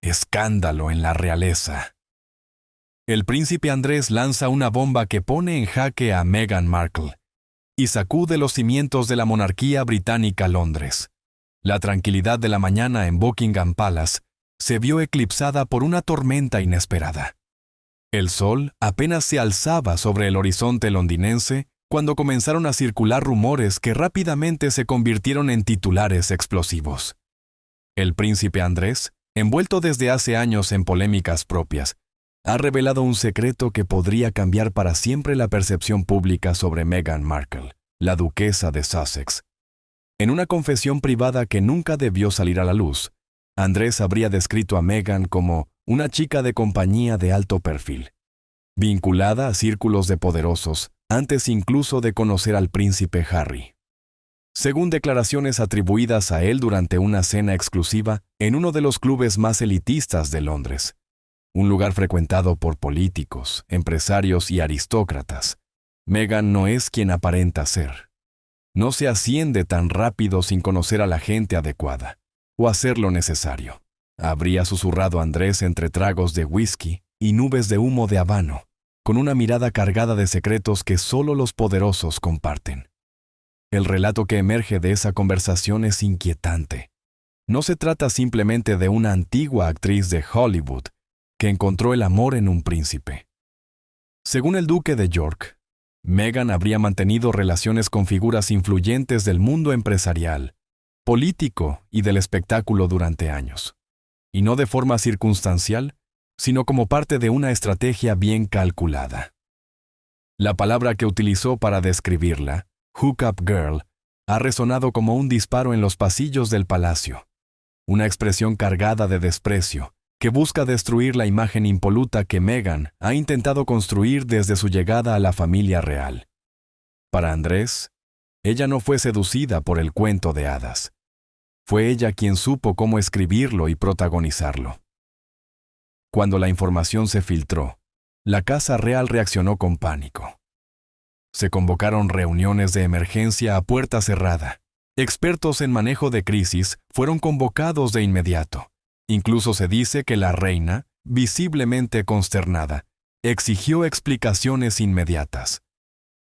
Escándalo en la realeza. El príncipe Andrés lanza una bomba que pone en jaque a Meghan Markle y sacude los cimientos de la monarquía británica Londres. La tranquilidad de la mañana en Buckingham Palace se vio eclipsada por una tormenta inesperada. El sol apenas se alzaba sobre el horizonte londinense cuando comenzaron a circular rumores que rápidamente se convirtieron en titulares explosivos. El príncipe Andrés, envuelto desde hace años en polémicas propias, ha revelado un secreto que podría cambiar para siempre la percepción pública sobre Meghan Markle, la duquesa de Sussex. En una confesión privada que nunca debió salir a la luz, Andrés habría descrito a Meghan como una chica de compañía de alto perfil, vinculada a círculos de poderosos, antes incluso de conocer al príncipe Harry. Según declaraciones atribuidas a él durante una cena exclusiva en uno de los clubes más elitistas de Londres, un lugar frecuentado por políticos, empresarios y aristócratas, Meghan no es quien aparenta ser. No se asciende tan rápido sin conocer a la gente adecuada, o hacer lo necesario, habría susurrado Andrés entre tragos de whisky y nubes de humo de habano, con una mirada cargada de secretos que solo los poderosos comparten. El relato que emerge de esa conversación es inquietante. No se trata simplemente de una antigua actriz de Hollywood que encontró el amor en un príncipe. Según el duque de York, Meghan habría mantenido relaciones con figuras influyentes del mundo empresarial, político y del espectáculo durante años, y no de forma circunstancial, sino como parte de una estrategia bien calculada. La palabra que utilizó para describirla, "hookup girl", ha resonado como un disparo en los pasillos del palacio, una expresión cargada de desprecio que busca destruir la imagen impoluta que Meghan ha intentado construir desde su llegada a la familia real. Para Andrés, ella no fue seducida por el cuento de hadas. Fue ella quien supo cómo escribirlo y protagonizarlo. Cuando la información se filtró, la Casa Real reaccionó con pánico. Se convocaron reuniones de emergencia a puerta cerrada. Expertos en manejo de crisis fueron convocados de inmediato. Incluso se dice que la reina, visiblemente consternada, exigió explicaciones inmediatas.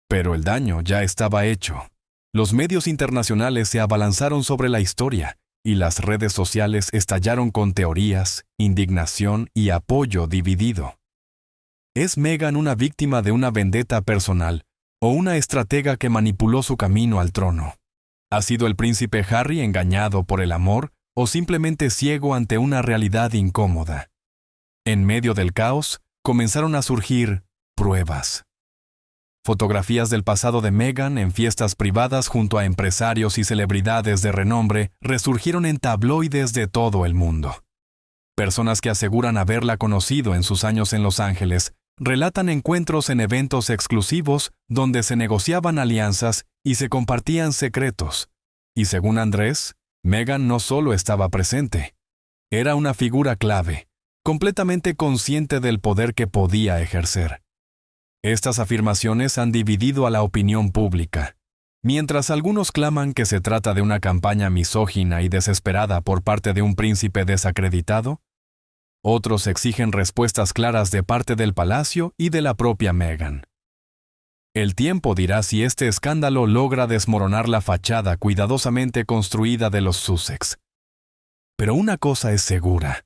Pero el daño ya estaba hecho. Los medios internacionales se abalanzaron sobre la historia y las redes sociales estallaron con teorías, indignación y apoyo dividido. ¿Es Meghan una víctima de una vendetta personal o una estratega que manipuló su camino al trono? ¿Ha sido el príncipe Harry engañado por el amor o simplemente ciego ante una realidad incómoda? En medio del caos, comenzaron a surgir pruebas. Fotografías del pasado de Meghan en fiestas privadas junto a empresarios y celebridades de renombre resurgieron en tabloides de todo el mundo. Personas que aseguran haberla conocido en sus años en Los Ángeles relatan encuentros en eventos exclusivos donde se negociaban alianzas y se compartían secretos. Y según Andrés, Meghan no solo estaba presente, era una figura clave, completamente consciente del poder que podía ejercer. Estas afirmaciones han dividido a la opinión pública. Mientras algunos claman que se trata de una campaña misógina y desesperada por parte de un príncipe desacreditado, otros exigen respuestas claras de parte del palacio y de la propia Meghan. El tiempo dirá si este escándalo logra desmoronar la fachada cuidadosamente construida de los Sussex. Pero una cosa es segura: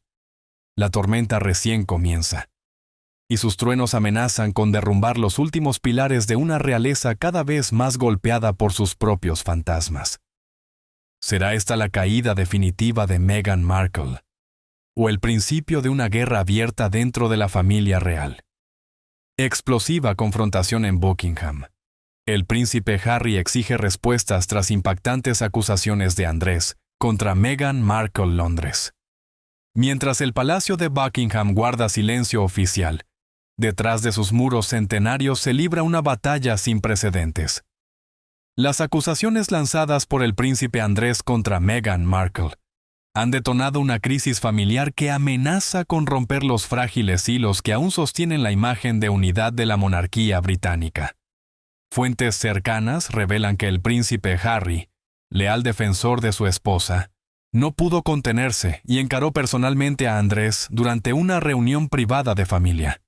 la tormenta recién comienza, y sus truenos amenazan con derrumbar los últimos pilares de una realeza cada vez más golpeada por sus propios fantasmas. ¿Será esta la caída definitiva de Meghan Markle? ¿O el principio de una guerra abierta dentro de la familia real? Explosiva confrontación en Buckingham. El príncipe Harry exige respuestas tras impactantes acusaciones de Andrés contra Meghan Markle Londres. Mientras el Palacio de Buckingham guarda silencio oficial, detrás de sus muros centenarios se libra una batalla sin precedentes. Las acusaciones lanzadas por el príncipe Andrés contra Meghan Markle han detonado una crisis familiar que amenaza con romper los frágiles hilos que aún sostienen la imagen de unidad de la monarquía británica. Fuentes cercanas revelan que el príncipe Harry, leal defensor de su esposa, No pudo contenerse y encaró personalmente a Andrés durante una reunión privada de familia.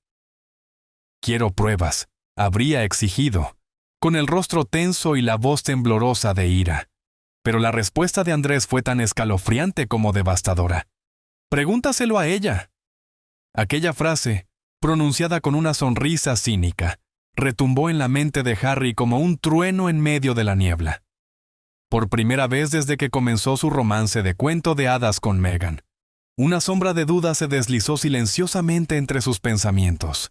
«Quiero pruebas», habría exigido, con el rostro tenso y la voz temblorosa de ira. Pero la respuesta de Andrés fue tan escalofriante como devastadora. «Pregúntaselo a ella». Aquella frase, pronunciada con una sonrisa cínica, retumbó en la mente de Harry como un trueno en medio de la niebla. Por primera vez desde que comenzó su romance de cuento de hadas con Meghan, una sombra de duda se deslizó silenciosamente entre sus pensamientos.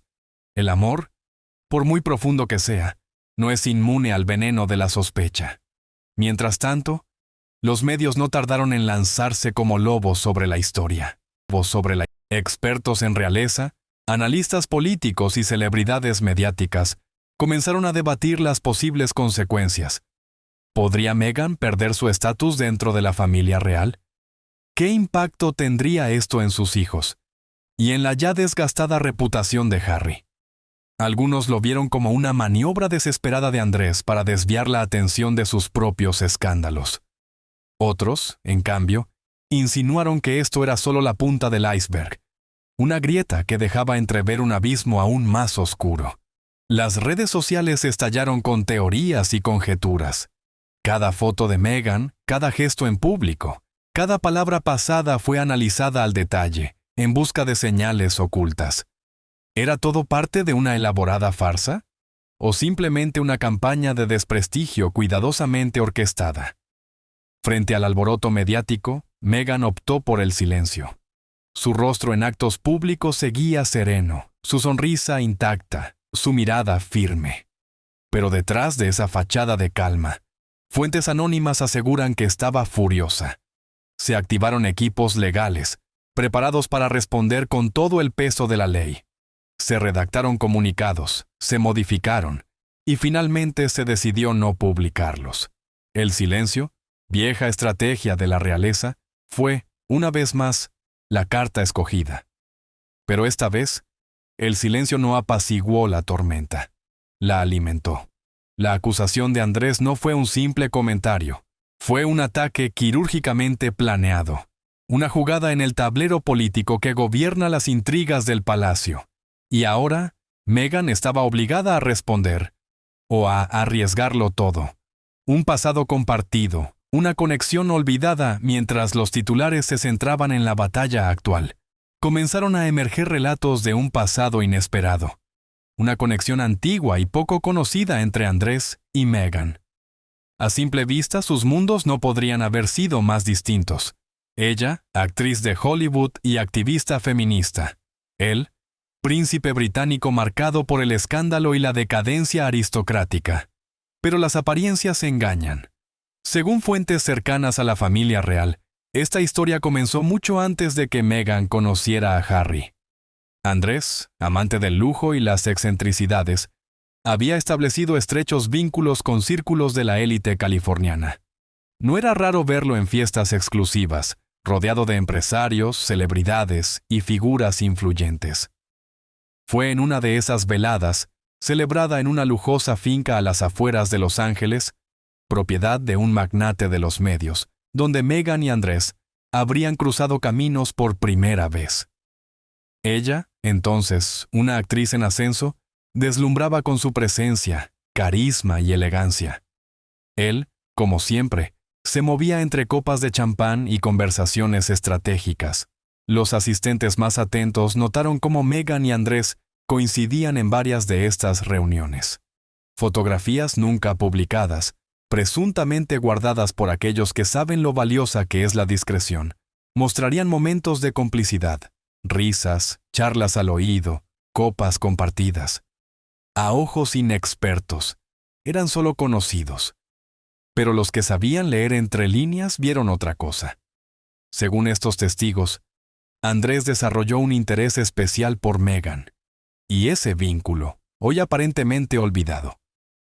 El amor, por muy profundo que sea, no es inmune al veneno de la sospecha. Mientras tanto, los medios no tardaron en lanzarse como lobos sobre la historia. Expertos en realeza, analistas políticos y celebridades mediáticas comenzaron a debatir las posibles consecuencias. ¿Podría Meghan perder su estatus dentro de la familia real? ¿Qué impacto tendría esto en sus hijos? Y en la ya desgastada reputación de Harry. Algunos lo vieron como una maniobra desesperada de Andrés para desviar la atención de sus propios escándalos. Otros, en cambio, insinuaron que esto era solo la punta del iceberg, una grieta que dejaba entrever un abismo aún más oscuro. Las redes sociales estallaron con teorías y conjeturas. Cada foto de Meghan, cada gesto en público, cada palabra pasada fue analizada al detalle, en busca de señales ocultas. ¿Era todo parte de una elaborada farsa? ¿O simplemente una campaña de desprestigio cuidadosamente orquestada? Frente al alboroto mediático, Meghan optó por el silencio. Su rostro en actos públicos seguía sereno, su sonrisa intacta, su mirada firme. Pero detrás de esa fachada de calma, fuentes anónimas aseguran que estaba furiosa. Se activaron equipos legales, preparados para responder con todo el peso de la ley. Se redactaron comunicados, se modificaron, y finalmente se decidió no publicarlos. El silencio, vieja estrategia de la realeza, fue, una vez más, la carta escogida. Pero esta vez, el silencio no apaciguó la tormenta, la alimentó. La acusación de Andrés no fue un simple comentario, fue un ataque quirúrgicamente planeado, una jugada en el tablero político que gobierna las intrigas del palacio. Y ahora, Meghan estaba obligada a responder, o a arriesgarlo todo. Un pasado compartido, una conexión olvidada mientras los titulares se centraban en la batalla actual. Comenzaron a emerger relatos de un pasado inesperado. Una conexión antigua y poco conocida entre Andrés y Meghan. A simple vista, sus mundos no podrían haber sido más distintos. Ella, actriz de Hollywood y activista feminista. Él, príncipe británico marcado por el escándalo y la decadencia aristocrática. Pero las apariencias engañan. Según fuentes cercanas a la familia real, esta historia comenzó mucho antes de que Meghan conociera a Harry. Andrés, amante del lujo y las excentricidades, había establecido estrechos vínculos con círculos de la élite californiana. No era raro verlo en fiestas exclusivas, rodeado de empresarios, celebridades y figuras influyentes. Fue en una de esas veladas, celebrada en una lujosa finca a las afueras de Los Ángeles, propiedad de un magnate de los medios, donde Meghan y Andrés habrían cruzado caminos por primera vez. Ella, entonces, una actriz en ascenso, deslumbraba con su presencia, carisma y elegancia. Él, como siempre, se movía entre copas de champán y conversaciones estratégicas. Los asistentes más atentos notaron cómo Meghan y Andrés coincidían en varias de estas reuniones. Fotografías nunca publicadas, presuntamente guardadas por aquellos que saben lo valiosa que es la discreción, mostrarían momentos de complicidad, risas, charlas al oído, copas compartidas. A ojos inexpertos, eran solo conocidos. Pero los que sabían leer entre líneas vieron otra cosa. Según estos testigos, Andrés desarrolló un interés especial por Meghan. Y ese vínculo, hoy aparentemente olvidado,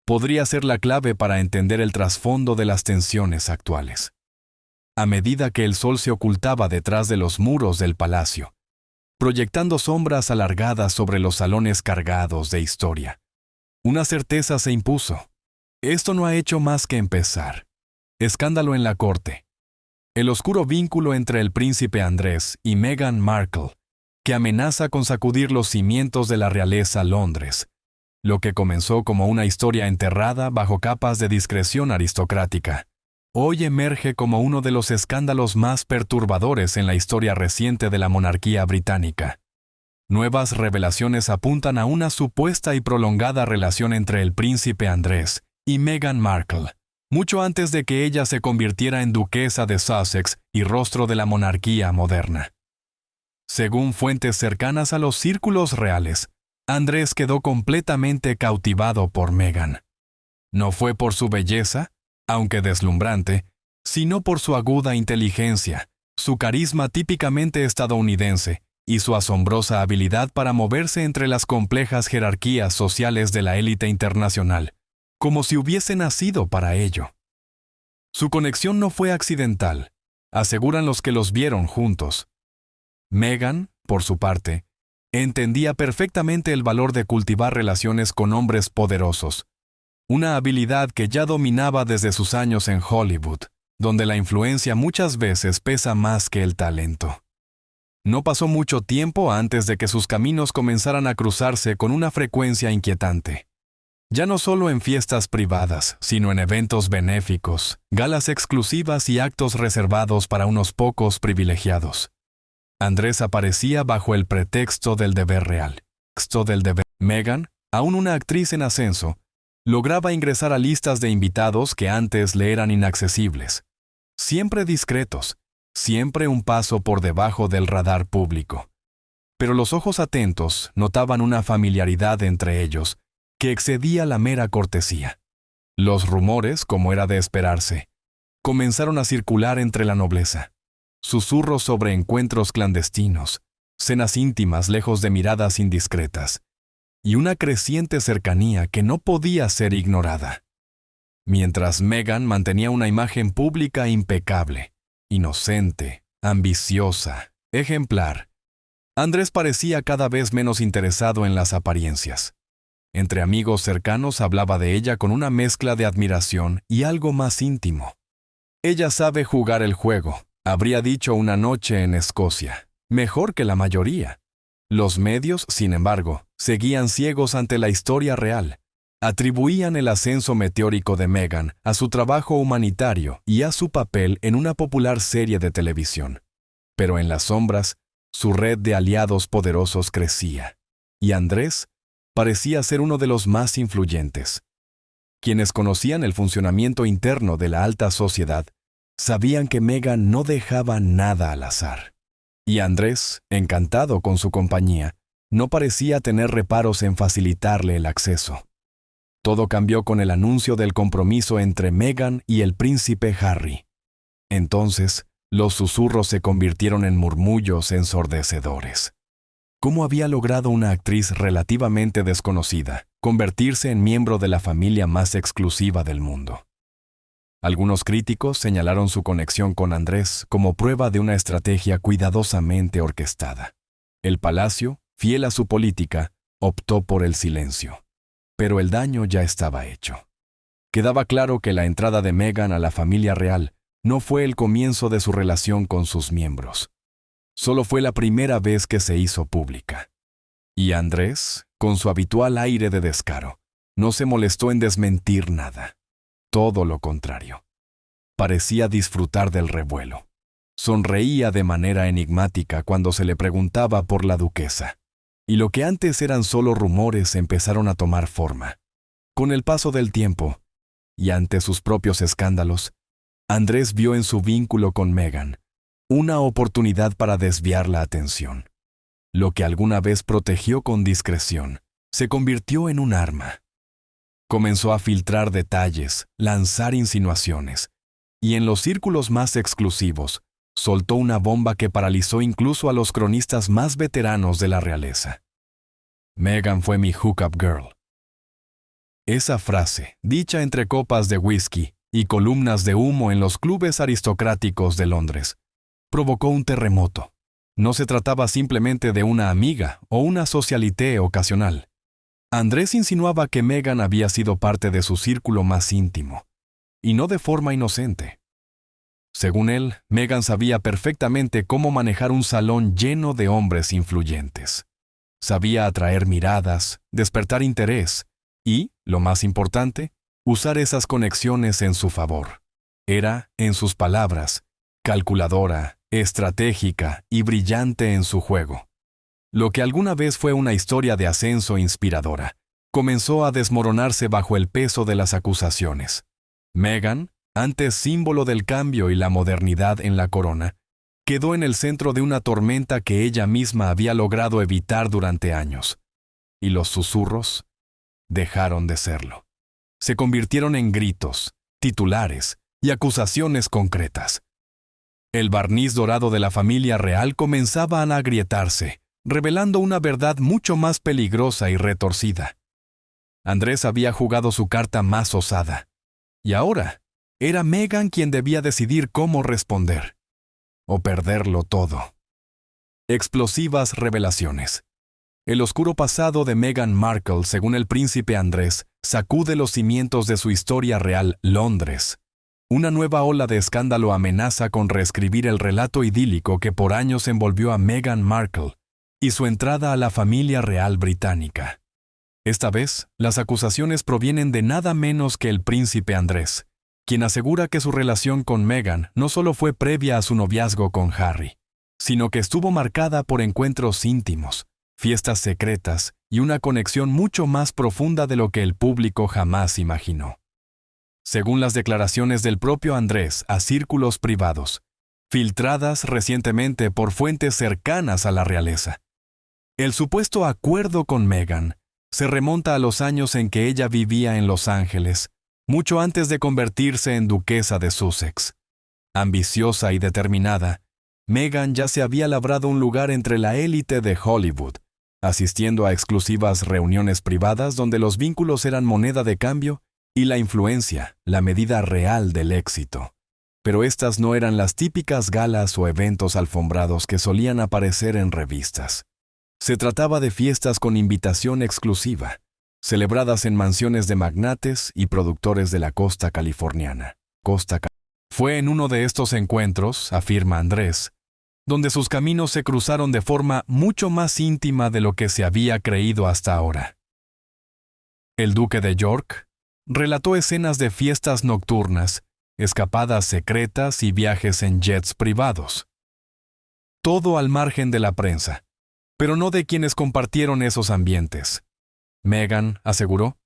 podría ser la clave para entender el trasfondo de las tensiones actuales. A medida que el sol se ocultaba detrás de los muros del palacio, proyectando sombras alargadas sobre los salones cargados de historia, una certeza se impuso. Esto no ha hecho más que empezar. Escándalo en la corte. el oscuro vínculo entre el príncipe Andrés y Meghan Markle, que amenaza con sacudir los cimientos de la realeza Londres, lo que comenzó como una historia enterrada bajo capas de discreción aristocrática. Hoy emerge como uno de los escándalos más perturbadores en la historia reciente de la monarquía británica. Nuevas revelaciones apuntan a una supuesta y prolongada relación entre el príncipe Andrés y Meghan Markle, mucho antes de que ella se convirtiera en duquesa de Sussex y rostro de la monarquía moderna. Según fuentes cercanas a los círculos reales, Andrés quedó completamente cautivado por Meghan. No fue por su belleza, aunque deslumbrante, sino por su aguda inteligencia, su carisma típicamente estadounidense y su asombrosa habilidad para moverse entre las complejas jerarquías sociales de la élite internacional, como si hubiese nacido para ello. Su conexión no fue accidental, aseguran los que los vieron juntos. Meghan, por su parte, entendía perfectamente el valor de cultivar relaciones con hombres poderosos, una habilidad que ya dominaba desde sus años en Hollywood, donde la influencia muchas veces pesa más que el talento. No pasó mucho tiempo antes de que sus caminos comenzaran a cruzarse con una frecuencia inquietante. Ya no solo en fiestas privadas, sino en eventos benéficos, galas exclusivas y actos reservados para unos pocos privilegiados. Andrés aparecía bajo el pretexto del deber real. Meghan, aún una actriz en ascenso, lograba ingresar a listas de invitados que antes le eran inaccesibles. Siempre discretos, siempre un paso por debajo del radar público. Pero los ojos atentos notaban una familiaridad entre ellos que excedía la mera cortesía. Los rumores, como era de esperarse, comenzaron a circular entre la nobleza. Susurros sobre encuentros clandestinos, cenas íntimas lejos de miradas indiscretas, y una creciente cercanía que no podía ser ignorada. Mientras Meghan mantenía una imagen pública impecable, inocente, ambiciosa, ejemplar, Andrés parecía cada vez menos interesado en las apariencias. Entre amigos cercanos hablaba de ella con una mezcla de admiración y algo más íntimo. Ella sabe jugar el juego, habría dicho una noche en Escocia, mejor que la mayoría. Los medios, sin embargo, seguían ciegos ante la historia real. Atribuían el ascenso meteórico de Meghan a su trabajo humanitario y a su papel en una popular serie de televisión. Pero en las sombras, su red de aliados poderosos crecía, y Andrés parecía ser uno de los más influyentes. Quienes conocían el funcionamiento interno de la alta sociedad sabían que Meghan no dejaba nada al azar. Y Andrés, encantado con su compañía, no parecía tener reparos en facilitarle el acceso. Todo cambió con el anuncio del compromiso entre Meghan y el príncipe Harry. Entonces, los susurros se convirtieron en murmullos ensordecedores. ¿Cómo había logrado una actriz relativamente desconocida convertirse en miembro de la familia más exclusiva del mundo? Algunos críticos señalaron su conexión con Andrés como prueba de una estrategia cuidadosamente orquestada. El palacio, fiel a su política, optó por el silencio. Pero el daño ya estaba hecho. Quedaba claro que la entrada de Meghan a la familia real no fue el comienzo de su relación con sus miembros. Solo fue la primera vez que se hizo pública. Y Andrés, con su habitual aire de descaro, no se molestó en desmentir nada. Todo lo contrario. Parecía disfrutar del revuelo. Sonreía de manera enigmática cuando se le preguntaba por la duquesa. Y lo que antes eran solo rumores empezaron a tomar forma. Con el paso del tiempo, y ante sus propios escándalos, Andrés vio en su vínculo con Meghan una oportunidad para desviar la atención. Lo que alguna vez protegió con discreción se convirtió en un arma. Comenzó a filtrar detalles, lanzar insinuaciones, y en los círculos más exclusivos, soltó una bomba que paralizó incluso a los cronistas más veteranos de la realeza. Meghan fue mi hookup girl. Esa frase, dicha entre copas de whisky y columnas de humo en los clubes aristocráticos de Londres, provocó un terremoto. No se trataba simplemente de una amiga o una socialité ocasional. Andrés insinuaba que Meghan había sido parte de su círculo más íntimo, y no de forma inocente. Según él, Meghan sabía perfectamente cómo manejar un salón lleno de hombres influyentes. Sabía atraer miradas, despertar interés y, lo más importante, usar esas conexiones en su favor. Era, en sus palabras, calculadora, estratégica y brillante en su juego. Lo que alguna vez fue una historia de ascenso inspiradora, comenzó a desmoronarse bajo el peso de las acusaciones. Meghan, antes símbolo del cambio y la modernidad en la corona, quedó en el centro de una tormenta que ella misma había logrado evitar durante años. Y los susurros dejaron de serlo. Se convirtieron en gritos, titulares y acusaciones concretas. El barniz dorado de la familia real comenzaba a agrietarse, revelando una verdad mucho más peligrosa y retorcida. Andrés había jugado su carta más osada. Y ahora, era Meghan quien debía decidir cómo responder. O perderlo todo. Explosivas revelaciones. El oscuro pasado de Meghan Markle, según el príncipe Andrés, sacude los cimientos de su historia real, Londres. Una nueva ola de escándalo amenaza con reescribir el relato idílico que por años envolvió a Meghan Markle y su entrada a la familia real británica. Esta vez, las acusaciones provienen de nada menos que el príncipe Andrés, quien asegura que su relación con Meghan no solo fue previa a su noviazgo con Harry, sino que estuvo marcada por encuentros íntimos, fiestas secretas y una conexión mucho más profunda de lo que el público jamás imaginó. Según las declaraciones del propio Andrés a círculos privados, filtradas recientemente por fuentes cercanas a la realeza, el supuesto acuerdo con Meghan se remonta a los años en que ella vivía en Los Ángeles, mucho antes de convertirse en duquesa de Sussex. Ambiciosa y determinada, Meghan ya se había labrado un lugar entre la élite de Hollywood, asistiendo a exclusivas reuniones privadas donde los vínculos eran moneda de cambio y la influencia, la medida real del éxito. Pero estas no eran las típicas galas o eventos alfombrados que solían aparecer en revistas. Se trataba de fiestas con invitación exclusiva, celebradas en mansiones de magnates y productores de la costa californiana. Fue en uno de estos encuentros, afirma Andrés, donde sus caminos se cruzaron de forma mucho más íntima de lo que se había creído hasta ahora. El duque de York relató escenas de fiestas nocturnas, escapadas secretas y viajes en jets privados. Todo al margen de la prensa, pero no de quienes compartieron esos ambientes. Meghan aseguró,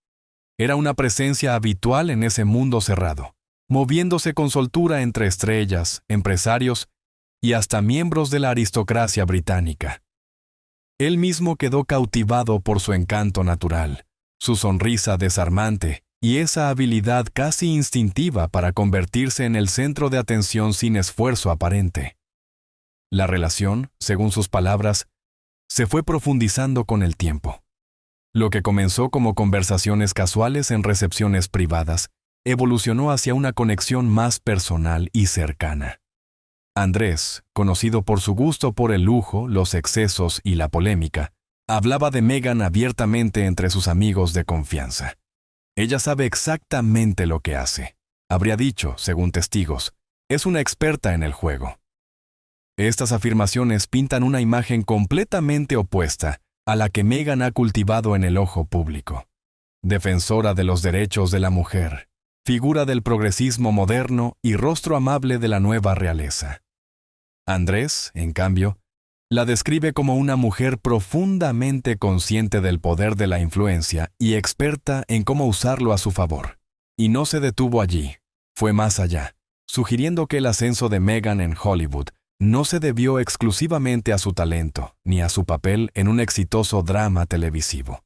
era una presencia habitual en ese mundo cerrado, moviéndose con soltura entre estrellas, empresarios y hasta miembros de la aristocracia británica. Él mismo quedó cautivado por su encanto natural, su sonrisa desarmante y esa habilidad casi instintiva para convertirse en el centro de atención sin esfuerzo aparente. La relación, según sus palabras, se fue profundizando con el tiempo. Lo que comenzó como conversaciones casuales en recepciones privadas, evolucionó hacia una conexión más personal y cercana. Andrés, conocido por su gusto por el lujo, los excesos y la polémica, hablaba de Meghan abiertamente entre sus amigos de confianza. Ella sabe exactamente lo que hace. Habría dicho, según testigos, es una experta en el juego. Estas afirmaciones pintan una imagen completamente opuesta a la que Meghan ha cultivado en el ojo público. Defensora de los derechos de la mujer, figura del progresismo moderno y rostro amable de la nueva realeza. Andrés, en cambio, la describe como una mujer profundamente consciente del poder de la influencia y experta en cómo usarlo a su favor. Y no se detuvo allí, fue más allá, sugiriendo que el ascenso de Meghan en Hollywood no se debió exclusivamente a su talento, ni a su papel en un exitoso drama televisivo.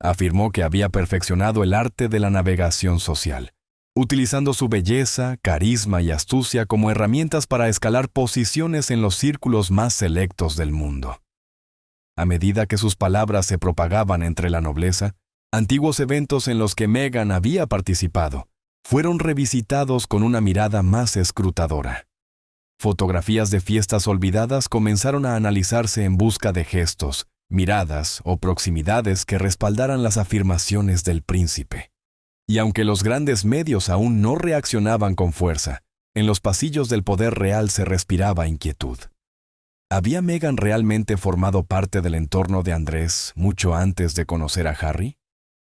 Afirmó que había perfeccionado el arte de la navegación social, utilizando su belleza, carisma y astucia como herramientas para escalar posiciones en los círculos más selectos del mundo. A medida que sus palabras se propagaban entre la nobleza, antiguos eventos en los que Meghan había participado fueron revisitados con una mirada más escrutadora. Fotografías de fiestas olvidadas comenzaron a analizarse en busca de gestos, miradas o proximidades que respaldaran las afirmaciones del príncipe. Y aunque los grandes medios aún no reaccionaban con fuerza, en los pasillos del poder real se respiraba inquietud. ¿Había Meghan realmente formado parte del entorno de Andrés mucho antes de conocer a Harry?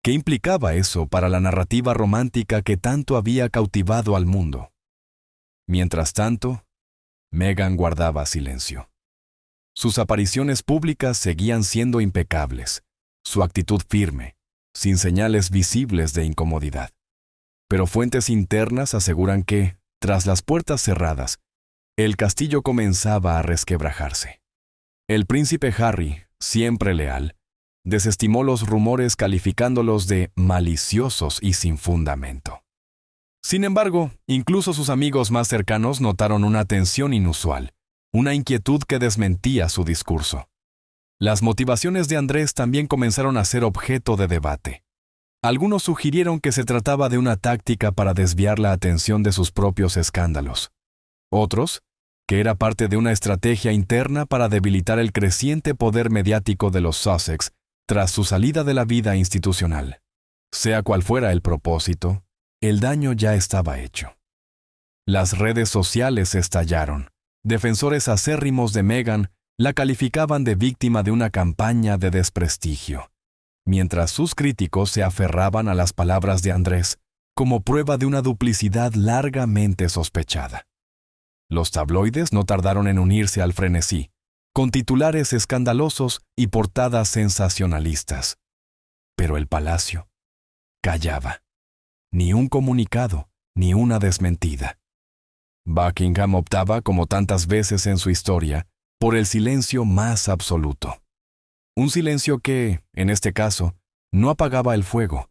¿Qué implicaba eso para la narrativa romántica que tanto había cautivado al mundo? Mientras tanto, Meghan guardaba silencio. Sus apariciones públicas seguían siendo impecables, su actitud firme, sin señales visibles de incomodidad. Pero fuentes internas aseguran que, tras las puertas cerradas, el castillo comenzaba a resquebrajarse. El príncipe Harry, siempre leal, desestimó los rumores calificándolos de maliciosos y sin fundamento. Sin embargo, incluso sus amigos más cercanos notaron una tensión inusual, una inquietud que desmentía su discurso. Las motivaciones de Andrés también comenzaron a ser objeto de debate. Algunos sugirieron que se trataba de una táctica para desviar la atención de sus propios escándalos. Otros, que era parte de una estrategia interna para debilitar el creciente poder mediático de los Sussex tras su salida de la vida institucional. Sea cual fuera el propósito, el daño ya estaba hecho. Las redes sociales estallaron. Defensores acérrimos de Meghan la calificaban de víctima de una campaña de desprestigio, mientras sus críticos se aferraban a las palabras de Andrés como prueba de una duplicidad largamente sospechada. Los tabloides no tardaron en unirse al frenesí, con titulares escandalosos y portadas sensacionalistas. Pero el palacio callaba. Ni un comunicado, ni una desmentida. Buckingham optaba, como tantas veces en su historia, por el silencio más absoluto. Un silencio que, en este caso, no apagaba el fuego,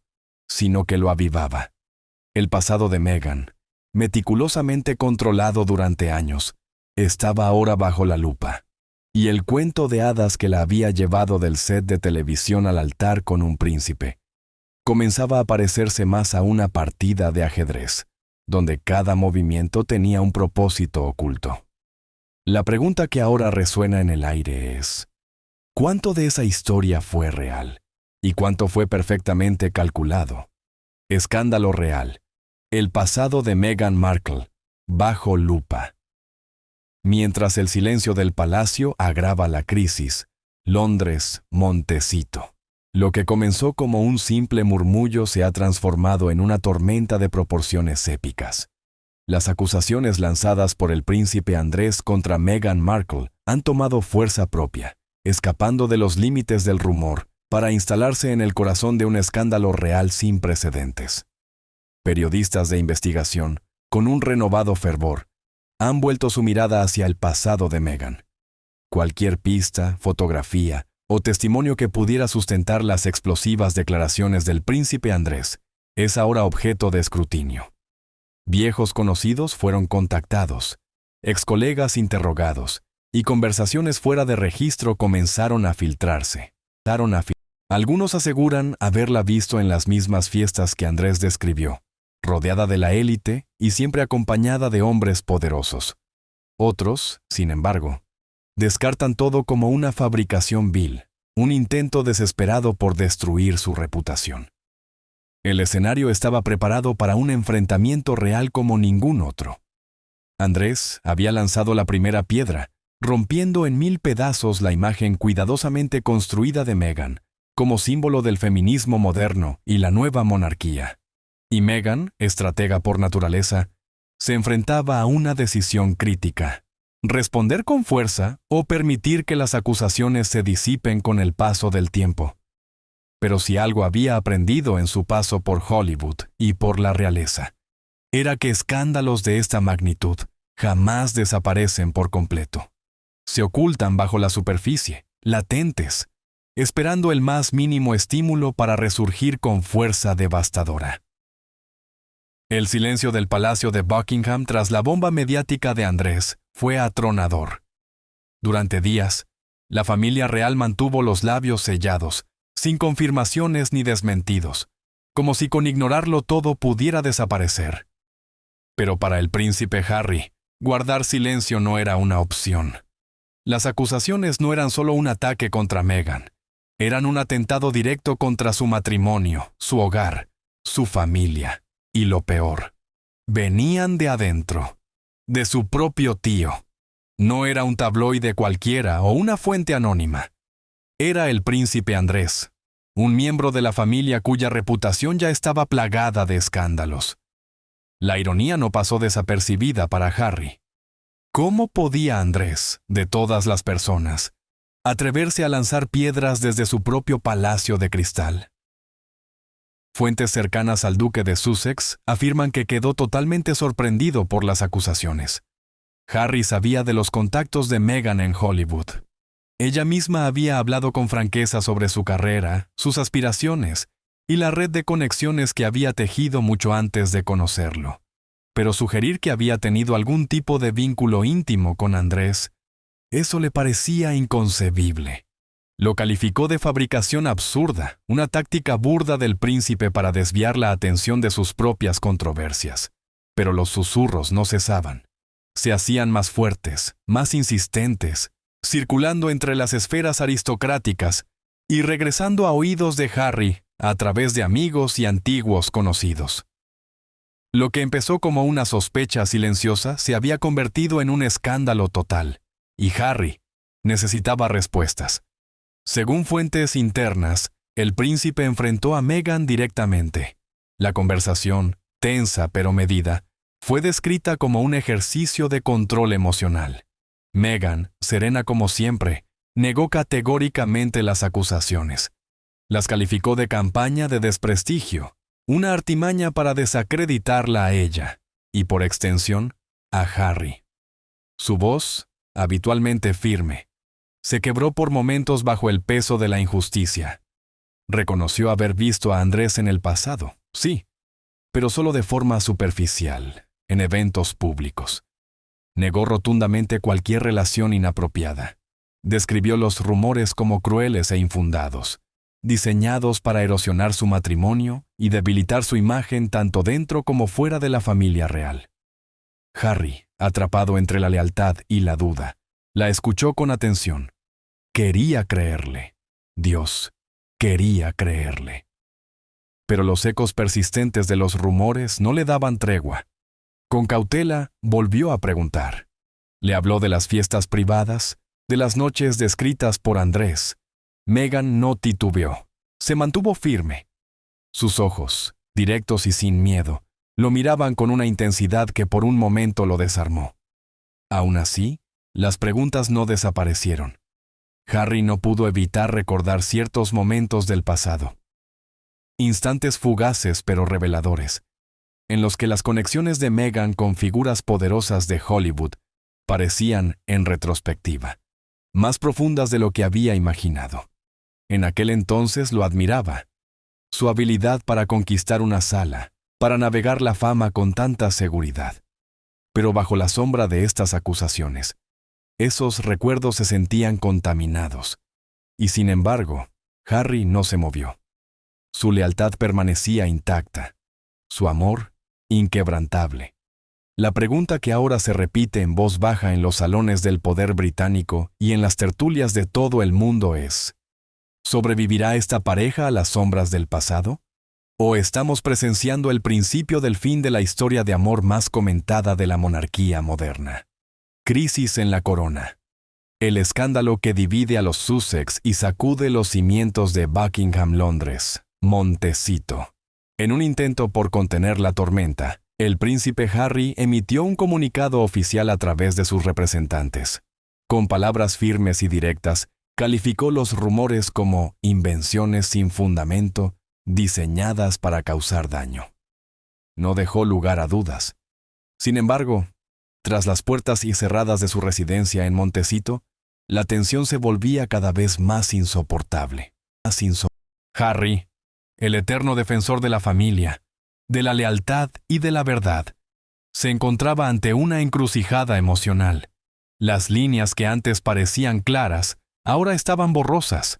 sino que lo avivaba. El pasado de Meghan, meticulosamente controlado durante años, estaba ahora bajo la lupa, y el cuento de hadas que la había llevado del set de televisión al altar con un príncipe comenzaba a parecerse más a una partida de ajedrez, donde cada movimiento tenía un propósito oculto. La pregunta que ahora resuena en el aire es: ¿cuánto de esa historia fue real? ¿Y cuánto fue perfectamente calculado? Escándalo real. El pasado de Meghan Markle, bajo lupa. Mientras el silencio del palacio agrava la crisis, Londres, Montecito. Lo que comenzó como un simple murmullo se ha transformado en una tormenta de proporciones épicas. Las acusaciones lanzadas por el príncipe Andrés contra Meghan Markle han tomado fuerza propia, escapando de los límites del rumor para instalarse en el corazón de un escándalo real sin precedentes. Periodistas de investigación, con un renovado fervor, han vuelto su mirada hacia el pasado de Meghan. Cualquier pista, fotografía o testimonio que pudiera sustentar las explosivas declaraciones del príncipe Andrés es ahora objeto de escrutinio. Viejos conocidos fueron contactados, excolegas interrogados, y conversaciones fuera de registro comenzaron a filtrarse. Algunos aseguran haberla visto en las mismas fiestas que Andrés describió, rodeada de la élite y siempre acompañada de hombres poderosos. Otros, sin embargo, descartan todo como una fabricación vil, un intento desesperado por destruir su reputación. El escenario estaba preparado para un enfrentamiento real como ningún otro. Andrés había lanzado la primera piedra, rompiendo en 1000 pedazos la imagen cuidadosamente construida de Meghan, como símbolo del feminismo moderno y la nueva monarquía. Y Meghan, estratega por naturaleza, se enfrentaba a una decisión crítica: responder con fuerza o permitir que las acusaciones se disipen con el paso del tiempo. Pero si algo había aprendido en su paso por Hollywood y por la realeza, era que escándalos de esta magnitud jamás desaparecen por completo. Se ocultan bajo la superficie, latentes, esperando el más mínimo estímulo para resurgir con fuerza devastadora. El silencio del Palacio de Buckingham tras la bomba mediática de Andrés fue atronador. Durante días, la familia real mantuvo los labios sellados, sin confirmaciones ni desmentidos, como si con ignorarlo todo pudiera desaparecer. Pero para el príncipe Harry, guardar silencio no era una opción. Las acusaciones no eran solo un ataque contra Meghan, eran un atentado directo contra su matrimonio, su hogar, su familia. Y lo peor, venían de adentro. de su propio tío. No era un tabloide cualquiera o una fuente anónima. Era el príncipe Andrés, un miembro de la familia cuya reputación ya estaba plagada de escándalos. La ironía no pasó desapercibida para Harry. ¿Cómo podía Andrés, de todas las personas, atreverse a lanzar piedras desde su propio palacio de cristal? Fuentes cercanas al duque de Sussex afirman que quedó totalmente sorprendido por las acusaciones. Harry sabía de los contactos de Meghan en Hollywood. Ella misma había hablado con franqueza sobre su carrera, sus aspiraciones y la red de conexiones que había tejido mucho antes de conocerlo. Pero sugerir que había tenido algún tipo de vínculo íntimo con Andrés, eso le parecía inconcebible. Lo calificó de fabricación absurda, una táctica burda del príncipe para desviar la atención de sus propias controversias. Pero los susurros no cesaban. Se hacían más fuertes, más insistentes, circulando entre las esferas aristocráticas y regresando a oídos de Harry a través de amigos y antiguos conocidos. Lo que empezó como una sospecha silenciosa se había convertido en un escándalo total, y Harry necesitaba respuestas. Según fuentes internas, el príncipe enfrentó a Meghan directamente. La conversación, tensa pero medida, fue descrita como un ejercicio de control emocional. Meghan, serena como siempre, negó categóricamente las acusaciones. Las calificó de campaña de desprestigio, una artimaña para desacreditarla a ella, y por extensión, a Harry. Su voz, habitualmente firme, se quebró por momentos bajo el peso de la injusticia. Reconoció haber visto a Andrés en el pasado, sí, pero solo de forma superficial, en eventos públicos. Negó rotundamente cualquier relación inapropiada. Describió los rumores como crueles e infundados, diseñados para erosionar su matrimonio y debilitar su imagen tanto dentro como fuera de la familia real. Harry, atrapado entre la lealtad y la duda, la escuchó con atención. Quería creerle. Dios, quería creerle. Pero los ecos persistentes de los rumores no le daban tregua. Con cautela, volvió a preguntar. Le habló de las fiestas privadas, de las noches descritas por Andrés. Meghan no titubeó. Se mantuvo firme. Sus ojos, directos y sin miedo, lo miraban con una intensidad que por un momento lo desarmó. Aún así, las preguntas no desaparecieron. Harry no pudo evitar recordar ciertos momentos del pasado. Instantes fugaces pero reveladores, en los que las conexiones de Meghan con figuras poderosas de Hollywood parecían, en retrospectiva, más profundas de lo que había imaginado. En aquel entonces lo admiraba. Su habilidad para conquistar una sala, para navegar la fama con tanta seguridad. Pero bajo la sombra de estas acusaciones, esos recuerdos se sentían contaminados. Y sin embargo, Harry no se movió. Su lealtad permanecía intacta. Su amor, inquebrantable. La pregunta que ahora se repite en voz baja en los salones del poder británico y en las tertulias de todo el mundo es: ¿sobrevivirá esta pareja a las sombras del pasado? ¿O estamos presenciando el principio del fin de la historia de amor más comentada de la monarquía moderna? Crisis en la corona. El escándalo que divide a los Sussex y sacude los cimientos de Buckingham Londres, Montecito. En un intento por contener la tormenta, el príncipe Harry emitió un comunicado oficial a través de sus representantes. Con palabras firmes y directas, calificó los rumores como invenciones sin fundamento, diseñadas para causar daño. No dejó lugar a dudas. Sin embargo, tras las puertas y cerradas de su residencia en Montecito, la tensión se volvía cada vez más insoportable. Harry, el eterno defensor de la familia, de la lealtad y de la verdad, se encontraba ante una encrucijada emocional. Las líneas que antes parecían claras, ahora estaban borrosas.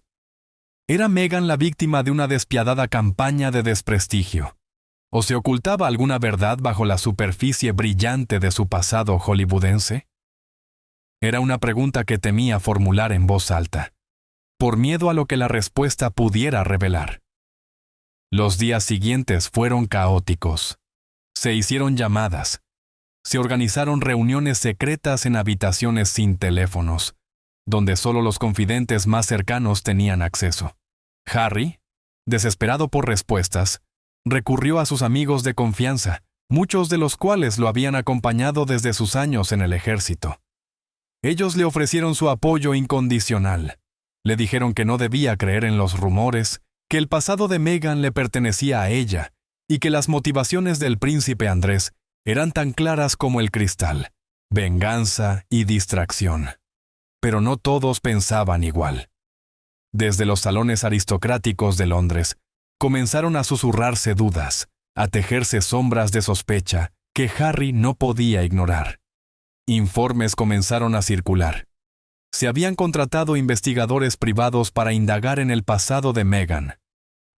¿Era Meghan la víctima de una despiadada campaña de desprestigio? ¿O se ocultaba alguna verdad bajo la superficie brillante de su pasado hollywoodense? Era una pregunta que temía formular en voz alta, por miedo a lo que la respuesta pudiera revelar. Los días siguientes fueron caóticos. Se hicieron llamadas. se organizaron reuniones secretas en habitaciones sin teléfonos, donde solo los confidentes más cercanos tenían acceso. Harry, desesperado por respuestas, recurrió a sus amigos de confianza, muchos de los cuales lo habían acompañado desde sus años en el ejército. Ellos le ofrecieron su apoyo incondicional. Le dijeron que no debía creer en los rumores, que el pasado de Meghan le pertenecía a ella y que las motivaciones del príncipe Andrés eran tan claras como el cristal: venganza y distracción. Pero no todos pensaban igual. Desde los salones aristocráticos de Londres, comenzaron a susurrarse dudas, a tejerse sombras de sospecha que Harry no podía ignorar. Informes comenzaron a circular. Se habían contratado investigadores privados para indagar en el pasado de Meghan.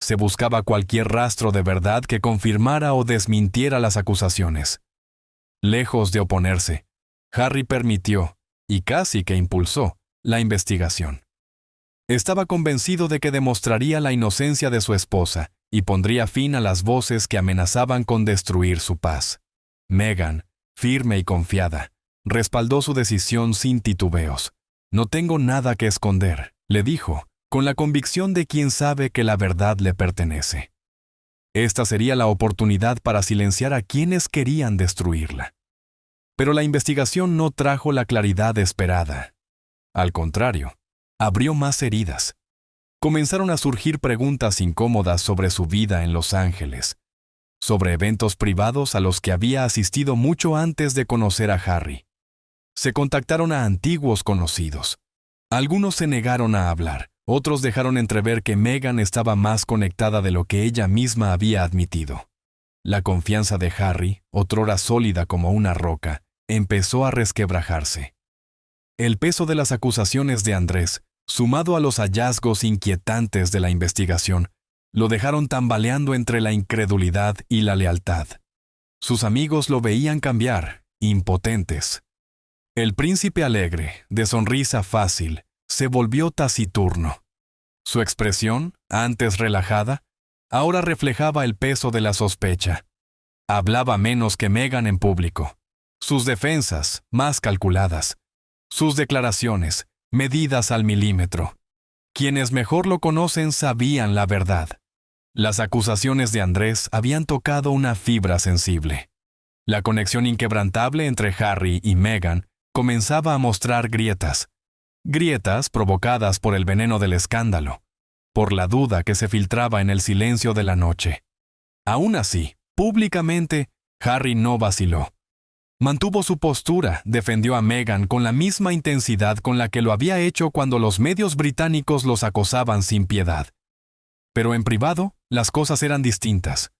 Se buscaba cualquier rastro de verdad que confirmara o desmintiera las acusaciones. Lejos de oponerse, Harry permitió, y casi que impulsó, la investigación. Estaba convencido de que demostraría la inocencia de su esposa y pondría fin a las voces que amenazaban con destruir su paz. Meghan, firme y confiada, respaldó su decisión sin titubeos. «No tengo nada que esconder», le dijo, con la convicción de quien sabe que la verdad le pertenece. Esta sería la oportunidad para silenciar a quienes querían destruirla. Pero la investigación no trajo la claridad esperada. Al contrario, abrió más heridas. Comenzaron a surgir preguntas incómodas sobre su vida en Los Ángeles, sobre eventos privados a los que había asistido mucho antes de conocer a Harry. Se contactaron a antiguos conocidos. Algunos se negaron a hablar, otros dejaron entrever que Meghan estaba más conectada de lo que ella misma había admitido. La confianza de Harry, otrora sólida como una roca, empezó a resquebrajarse. El peso de las acusaciones de Andrés, sumado a los hallazgos inquietantes de la investigación, lo dejaron tambaleando entre la incredulidad y la lealtad. Sus amigos lo veían cambiar, impotentes. El príncipe alegre, de sonrisa fácil, se volvió taciturno. Su expresión, antes relajada, ahora reflejaba el peso de la sospecha. Hablaba menos que Meghan en público. Sus defensas, más calculadas. Sus declaraciones, medidas al milímetro. Quienes mejor lo conocen sabían la verdad. Las acusaciones de Andrés habían tocado una fibra sensible. La conexión inquebrantable entre Harry y Meghan comenzaba a mostrar grietas. Grietas provocadas por el veneno del escándalo, por la duda que se filtraba en el silencio de la noche. Aún así, públicamente, Harry no vaciló. Mantuvo su postura, defendió a Meghan con la misma intensidad con la que lo había hecho cuando los medios británicos los acosaban sin piedad. Pero en privado, las cosas eran distintas.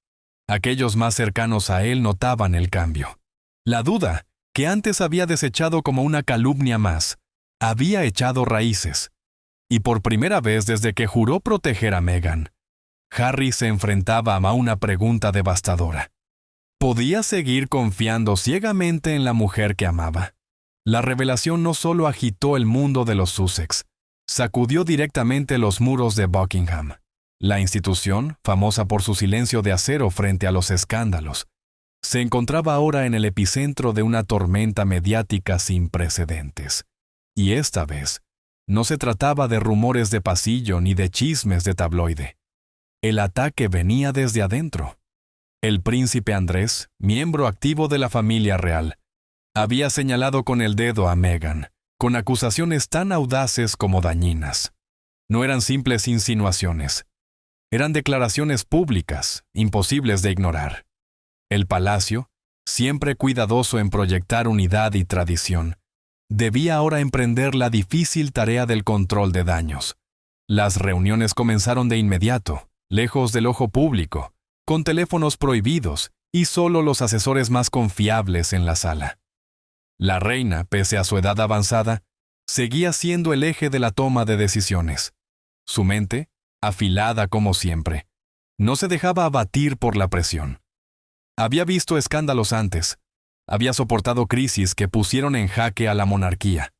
Aquellos más cercanos a él notaban el cambio. La duda, que antes había desechado como una calumnia más, había echado raíces. Y por primera vez desde que juró proteger a Meghan, Harry se enfrentaba a una pregunta devastadora. ¿Podía seguir confiando ciegamente en la mujer que amaba? La revelación no solo agitó el mundo de los Sussex, sacudió directamente los muros de Buckingham. La institución, famosa por su silencio de acero frente a los escándalos, se encontraba ahora en el epicentro de una tormenta mediática sin precedentes. Y esta vez, no se trataba de rumores de pasillo ni de chismes de tabloide. El ataque venía desde adentro. El príncipe Andrés, miembro activo de la familia real, había señalado con el dedo a Meghan, con acusaciones tan audaces como dañinas. No eran simples insinuaciones. Eran declaraciones públicas, imposibles de ignorar. El palacio, siempre cuidadoso en proyectar unidad y tradición, debía ahora emprender la difícil tarea del control de daños. Las reuniones comenzaron de inmediato, lejos del ojo público, con teléfonos prohibidos y solo los asesores más confiables en la sala. La reina, pese a su edad avanzada, seguía siendo el eje de la toma de decisiones. Su mente, afilada como siempre, no se dejaba abatir por la presión. Había visto escándalos antes, había soportado crisis que pusieron en jaque a la monarquía.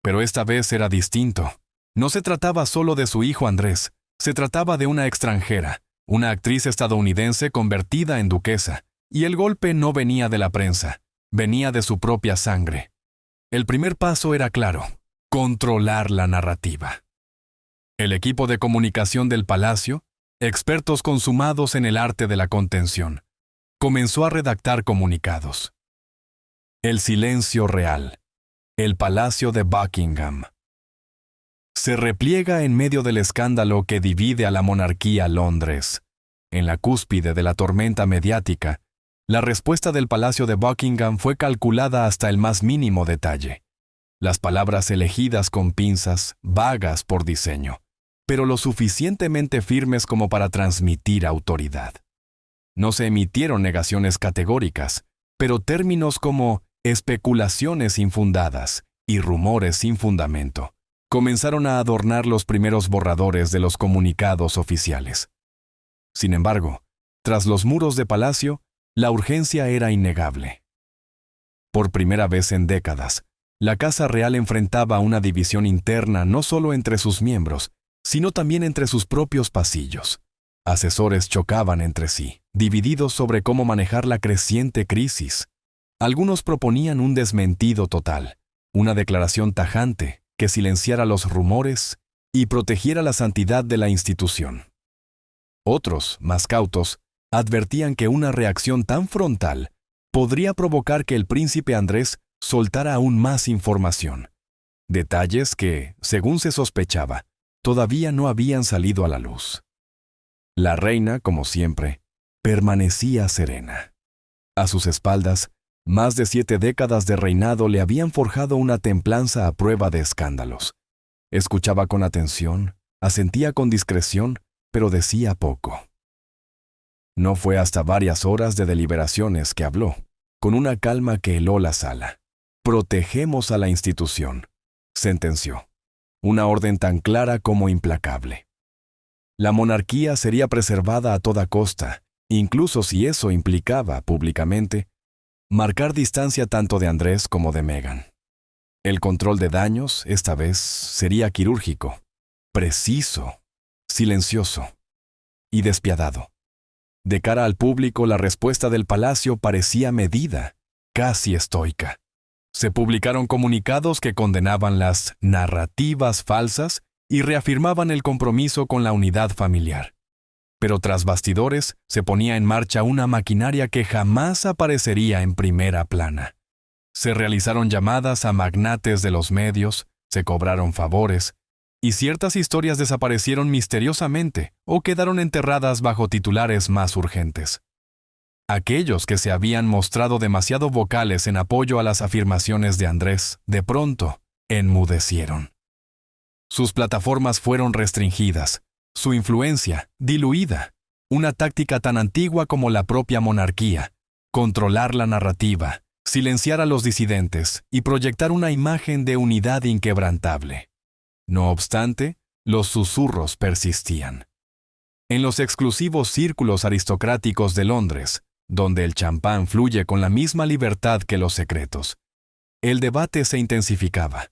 Pero esta vez era distinto. No se trataba solo de su hijo Andrés, se trataba de una extranjera, una actriz estadounidense convertida en duquesa, y el golpe no venía de la prensa, venía de su propia sangre. El primer paso era claro: controlar la narrativa. El equipo de comunicación del palacio, expertos consumados en el arte de la contención, comenzó a redactar comunicados. El silencio real. El Palacio de Buckingham. Se repliega en medio del escándalo que divide a la monarquía Londres. En la cúspide de la tormenta mediática, la respuesta del Palacio de Buckingham fue calculada hasta el más mínimo detalle. Las palabras elegidas con pinzas, vagas por diseño, pero lo suficientemente firmes como para transmitir autoridad. No se emitieron negaciones categóricas, pero términos como especulaciones infundadas y rumores sin fundamento comenzaron a adornar los primeros borradores de los comunicados oficiales. Sin embargo, tras los muros de palacio, la urgencia era innegable. Por primera vez en décadas, la Casa Real enfrentaba una división interna no solo entre sus miembros, sino también entre sus propios pasillos. Asesores chocaban entre sí, divididos sobre cómo manejar la creciente crisis. Algunos proponían un desmentido total, una declaración tajante que silenciara los rumores y protegiera la santidad de la institución. Otros, más cautos, advertían que una reacción tan frontal podría provocar que el príncipe Andrés soltara aún más información. Detalles que, según se sospechaba, todavía no habían salido a la luz. La reina, como siempre, permanecía serena. A sus espaldas, más de 7 décadas de reinado le habían forjado una templanza a prueba de escándalos. Escuchaba con atención, asentía con discreción, pero decía poco. No fue hasta varias horas de deliberaciones que habló, con una calma que heló la sala. «Protegemos a la institución», sentenció. Una orden tan clara como implacable. La monarquía sería preservada a toda costa, incluso si eso implicaba, públicamente, marcar distancia tanto de Andrés como de Meghan. El control de daños, esta vez, sería quirúrgico, preciso, silencioso y despiadado. De cara al público, la respuesta del palacio parecía medida, casi estoica. Se publicaron comunicados que condenaban las narrativas falsas y reafirmaban el compromiso con la unidad familiar. Pero tras bastidores se ponía en marcha una maquinaria que jamás aparecería en primera plana. Se realizaron llamadas a magnates de los medios, se cobraron favores, y ciertas historias desaparecieron misteriosamente o quedaron enterradas bajo titulares más urgentes. Aquellos que se habían mostrado demasiado vocales en apoyo a las afirmaciones de Andrés, de pronto, enmudecieron. Sus plataformas fueron restringidas, su influencia diluida, una táctica tan antigua como la propia monarquía: controlar la narrativa, silenciar a los disidentes y proyectar una imagen de unidad inquebrantable. No obstante, los susurros persistían. En los exclusivos círculos aristocráticos de Londres, donde el champán fluye con la misma libertad que los secretos, el debate se intensificaba.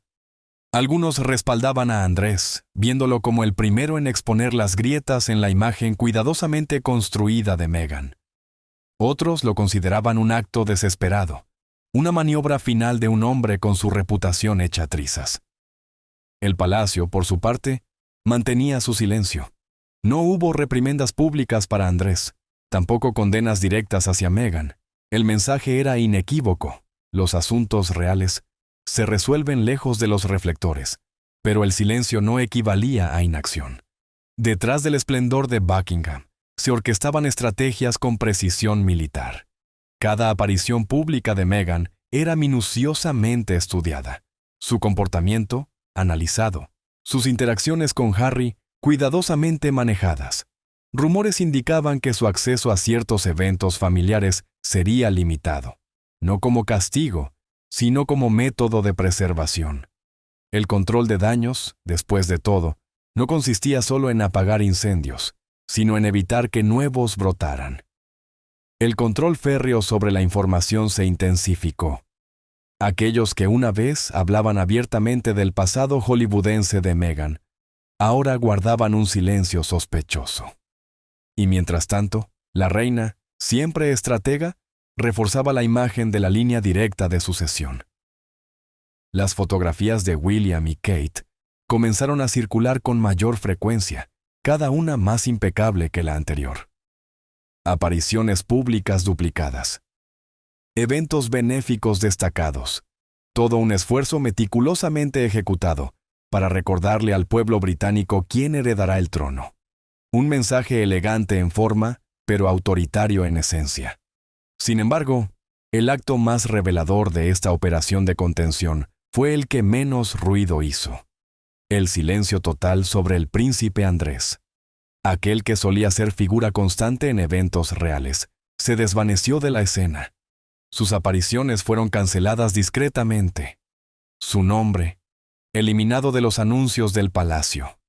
Algunos respaldaban a Andrés, viéndolo como el primero en exponer las grietas en la imagen cuidadosamente construida de Meghan. Otros lo consideraban un acto desesperado, una maniobra final de un hombre con su reputación hecha trizas. El palacio, por su parte, mantenía su silencio. No hubo reprimendas públicas para Andrés, tampoco condenas directas hacia Meghan. El mensaje era inequívoco: los asuntos reales se resuelven lejos de los reflectores, pero el silencio no equivalía a inacción. Detrás del esplendor de Buckingham se orquestaban estrategias con precisión militar. Cada aparición pública de Meghan era minuciosamente estudiada, su comportamiento analizado, sus interacciones con Harry cuidadosamente manejadas. Rumores indicaban que su acceso a ciertos eventos familiares sería limitado, no como castigo, sino como método de preservación. El control de daños, después de todo, no consistía solo en apagar incendios, sino en evitar que nuevos brotaran. El control férreo sobre la información se intensificó. Aquellos que una vez hablaban abiertamente del pasado hollywoodense de Meghan, ahora guardaban un silencio sospechoso. Y mientras tanto, la reina, siempre estratega, reforzaba la imagen de la línea directa de sucesión. Las fotografías de William y Kate comenzaron a circular con mayor frecuencia, cada una más impecable que la anterior. Apariciones públicas duplicadas. Eventos benéficos destacados. Todo un esfuerzo meticulosamente ejecutado para recordarle al pueblo británico quién heredará el trono. Un mensaje elegante en forma, pero autoritario en esencia. Sin embargo, el acto más revelador de esta operación de contención fue el que menos ruido hizo. El silencio total sobre el príncipe Andrés. Aquel que solía ser figura constante en eventos reales, se desvaneció de la escena. Sus apariciones fueron canceladas discretamente. Su nombre, eliminado de los anuncios del palacio.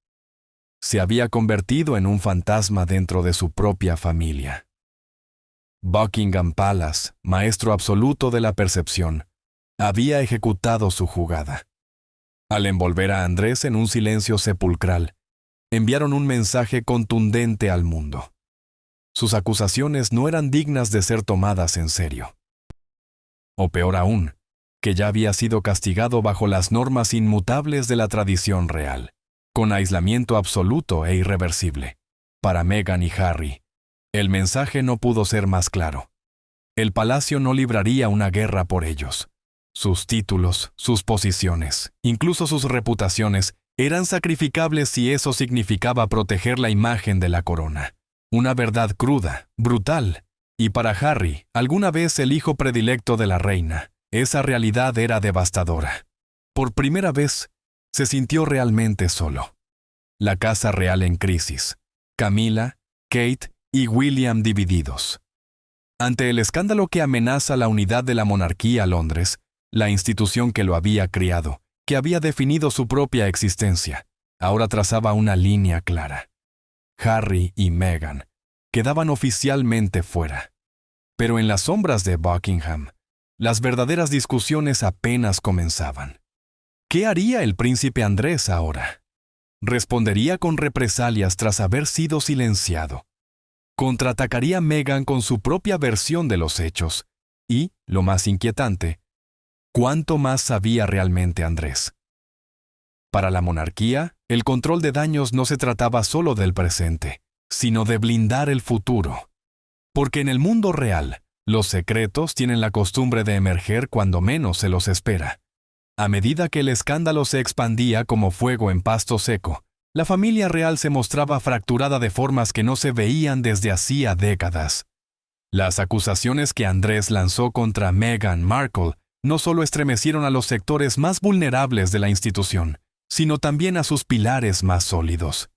Se había convertido en un fantasma dentro de su propia familia. Buckingham Palace, maestro absoluto de la percepción, había ejecutado su jugada. Al envolver a Andrés en un silencio sepulcral, enviaron un mensaje contundente al mundo. Sus acusaciones no eran dignas de ser tomadas en serio. O peor aún, que ya había sido castigado bajo las normas inmutables de la tradición real, con aislamiento absoluto e irreversible. Para Meghan y Harry, el mensaje no pudo ser más claro. El palacio no libraría una guerra por ellos. Sus títulos, sus posiciones, incluso sus reputaciones, eran sacrificables si eso significaba proteger la imagen de la corona. Una verdad cruda, brutal, y para Harry, alguna vez el hijo predilecto de la reina, esa realidad era devastadora. Por primera vez, se sintió realmente solo. La casa real en crisis. Camila, Kate y William divididos. Ante el escándalo que amenaza la unidad de la monarquía Londres, la institución que lo había criado, que había definido su propia existencia, ahora trazaba una línea clara. Harry y Meghan quedaban oficialmente fuera. Pero en las sombras de Buckingham, las verdaderas discusiones apenas comenzaban. ¿Qué haría el príncipe Andrés ahora? Respondería con represalias tras haber sido silenciado. Contraatacaría Meghan con su propia versión de los hechos. Y, lo más inquietante, ¿cuánto más sabía realmente Andrés? Para la monarquía, el control de daños no se trataba solo del presente, sino de blindar el futuro. Porque en el mundo real, los secretos tienen la costumbre de emerger cuando menos se los espera. A medida que el escándalo se expandía como fuego en pasto seco, la familia real se mostraba fracturada de formas que no se veían desde hacía décadas. Las acusaciones que Andrés lanzó contra Meghan Markle no solo estremecieron a los sectores más vulnerables de la institución, sino también a sus pilares más sólidos.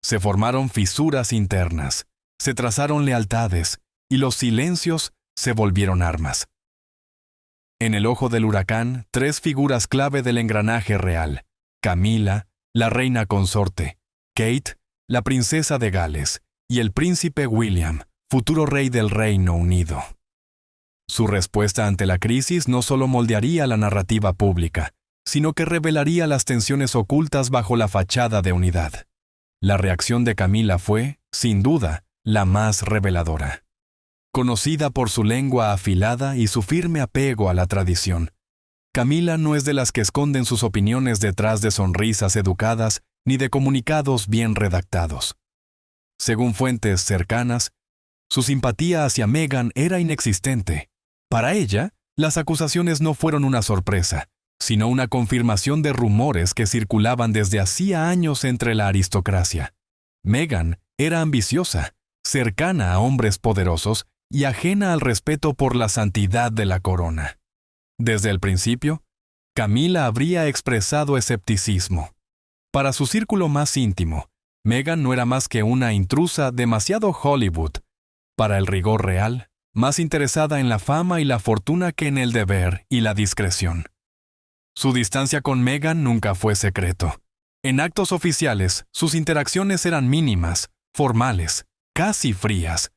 Se formaron fisuras internas, se trazaron lealtades, y los silencios se volvieron armas. En el ojo del huracán, tres figuras clave del engranaje real: Camila, la reina consorte; Kate, la princesa de Gales; y el príncipe William, futuro rey del Reino Unido. Su respuesta ante la crisis no solo moldearía la narrativa pública, sino que revelaría las tensiones ocultas bajo la fachada de unidad. La reacción de Camila fue, sin duda, la más reveladora. Conocida por su lengua afilada y su firme apego a la tradición, Camila no es de las que esconden sus opiniones detrás de sonrisas educadas ni de comunicados bien redactados. Según fuentes cercanas, su simpatía hacia Meghan era inexistente. Para ella, las acusaciones no fueron una sorpresa, sino una confirmación de rumores que circulaban desde hacía años entre la aristocracia. Meghan era ambiciosa, cercana a hombres poderosos y ajena al respeto por la santidad de la corona. Desde el principio, Camila habría expresado escepticismo. Para su círculo más íntimo, Meghan no era más que una intrusa demasiado Hollywood. Para el rigor real, más interesada en la fama y la fortuna que en el deber y la discreción. Su distancia con Meghan nunca fue secreto. En actos oficiales, sus interacciones eran mínimas, formales, casi frías.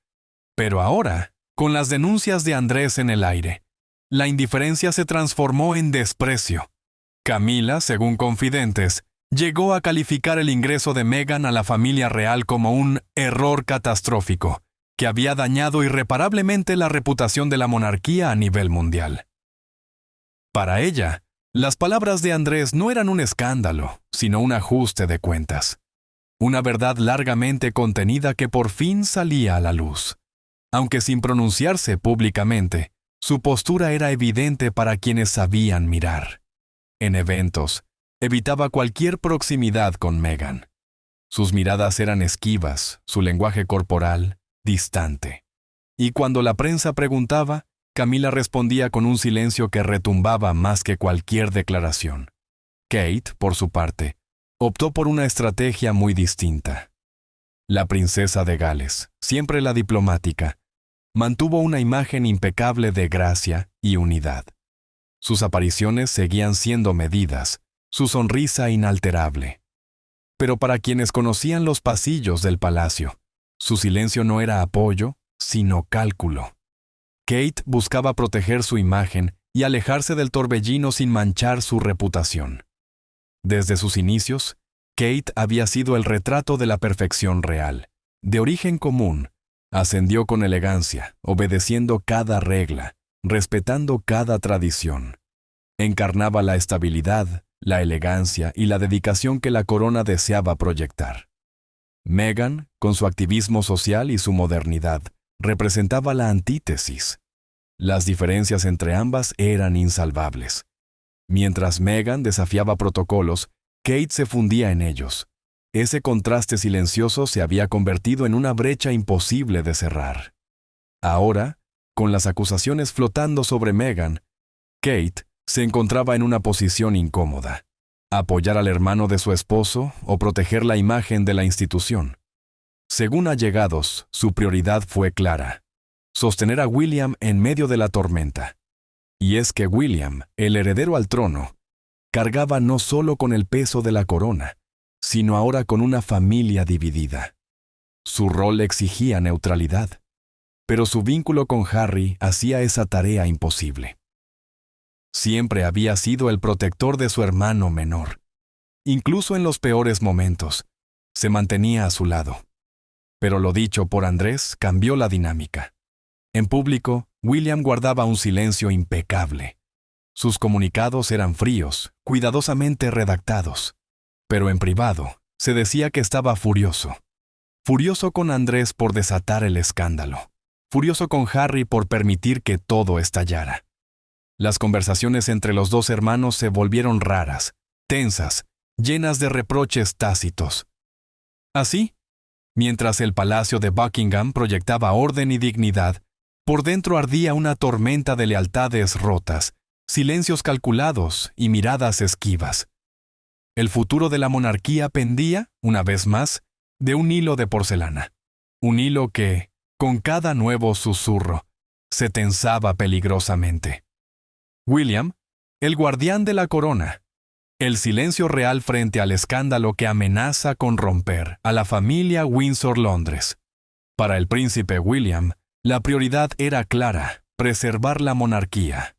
Pero ahora, con las denuncias de Andrés en el aire, la indiferencia se transformó en desprecio. Camila, según confidentes, llegó a calificar el ingreso de Meghan a la familia real como un error catastrófico, que había dañado irreparablemente la reputación de la monarquía a nivel mundial. Para ella, las palabras de Andrés no eran un escándalo, sino un ajuste de cuentas. Una verdad largamente contenida que por fin salía a la luz. Aunque sin pronunciarse públicamente, su postura era evidente para quienes sabían mirar. En eventos, evitaba cualquier proximidad con Meghan. Sus miradas eran esquivas, su lenguaje corporal, distante. Y cuando la prensa preguntaba, Camila respondía con un silencio que retumbaba más que cualquier declaración. Kate, por su parte, optó por una estrategia muy distinta. La princesa de Gales, siempre la diplomática, mantuvo una imagen impecable de gracia y unidad. Sus apariciones seguían siendo medidas, su sonrisa inalterable. Pero para quienes conocían los pasillos del palacio, su silencio no era apoyo, sino cálculo. Kate buscaba proteger su imagen y alejarse del torbellino sin manchar su reputación. Desde sus inicios, Kate había sido el retrato de la perfección real. De origen común, ascendió con elegancia, obedeciendo cada regla, respetando cada tradición. Encarnaba la estabilidad, la elegancia y la dedicación que la corona deseaba proyectar. Meghan, con su activismo social y su modernidad, representaba la antítesis. Las diferencias entre ambas eran insalvables. Mientras Meghan desafiaba protocolos, Kate se fundía en ellos. Ese contraste silencioso se había convertido en una brecha imposible de cerrar. Ahora, con las acusaciones flotando sobre Meghan, Kate se encontraba en una posición incómoda: apoyar al hermano de su esposo o proteger la imagen de la institución. Según allegados, su prioridad fue clara: sostener a William en medio de la tormenta. Y es que William, el heredero al trono, cargaba no solo con el peso de la corona, sino ahora con una familia dividida. Su rol exigía neutralidad, pero su vínculo con Harry hacía esa tarea imposible. Siempre había sido el protector de su hermano menor. Incluso en los peores momentos, se mantenía a su lado. Pero lo dicho por Andrés cambió la dinámica. En público, William guardaba un silencio impecable. Sus comunicados eran fríos, cuidadosamente redactados. Pero en privado, se decía que estaba furioso. Furioso con Andrés por desatar el escándalo. Furioso con Harry por permitir que todo estallara. Las conversaciones entre los dos hermanos se volvieron raras, tensas, llenas de reproches tácitos. Así, mientras el palacio de Buckingham proyectaba orden y dignidad, por dentro ardía una tormenta de lealtades rotas, silencios calculados y miradas esquivas. El futuro de la monarquía pendía, una vez más, de un hilo de porcelana. Un hilo que, con cada nuevo susurro, se tensaba peligrosamente. William, el guardián de la corona. El silencio real frente al escándalo que amenaza con romper a la familia Windsor-Londres. Para el príncipe William, la prioridad era clara: preservar la monarquía.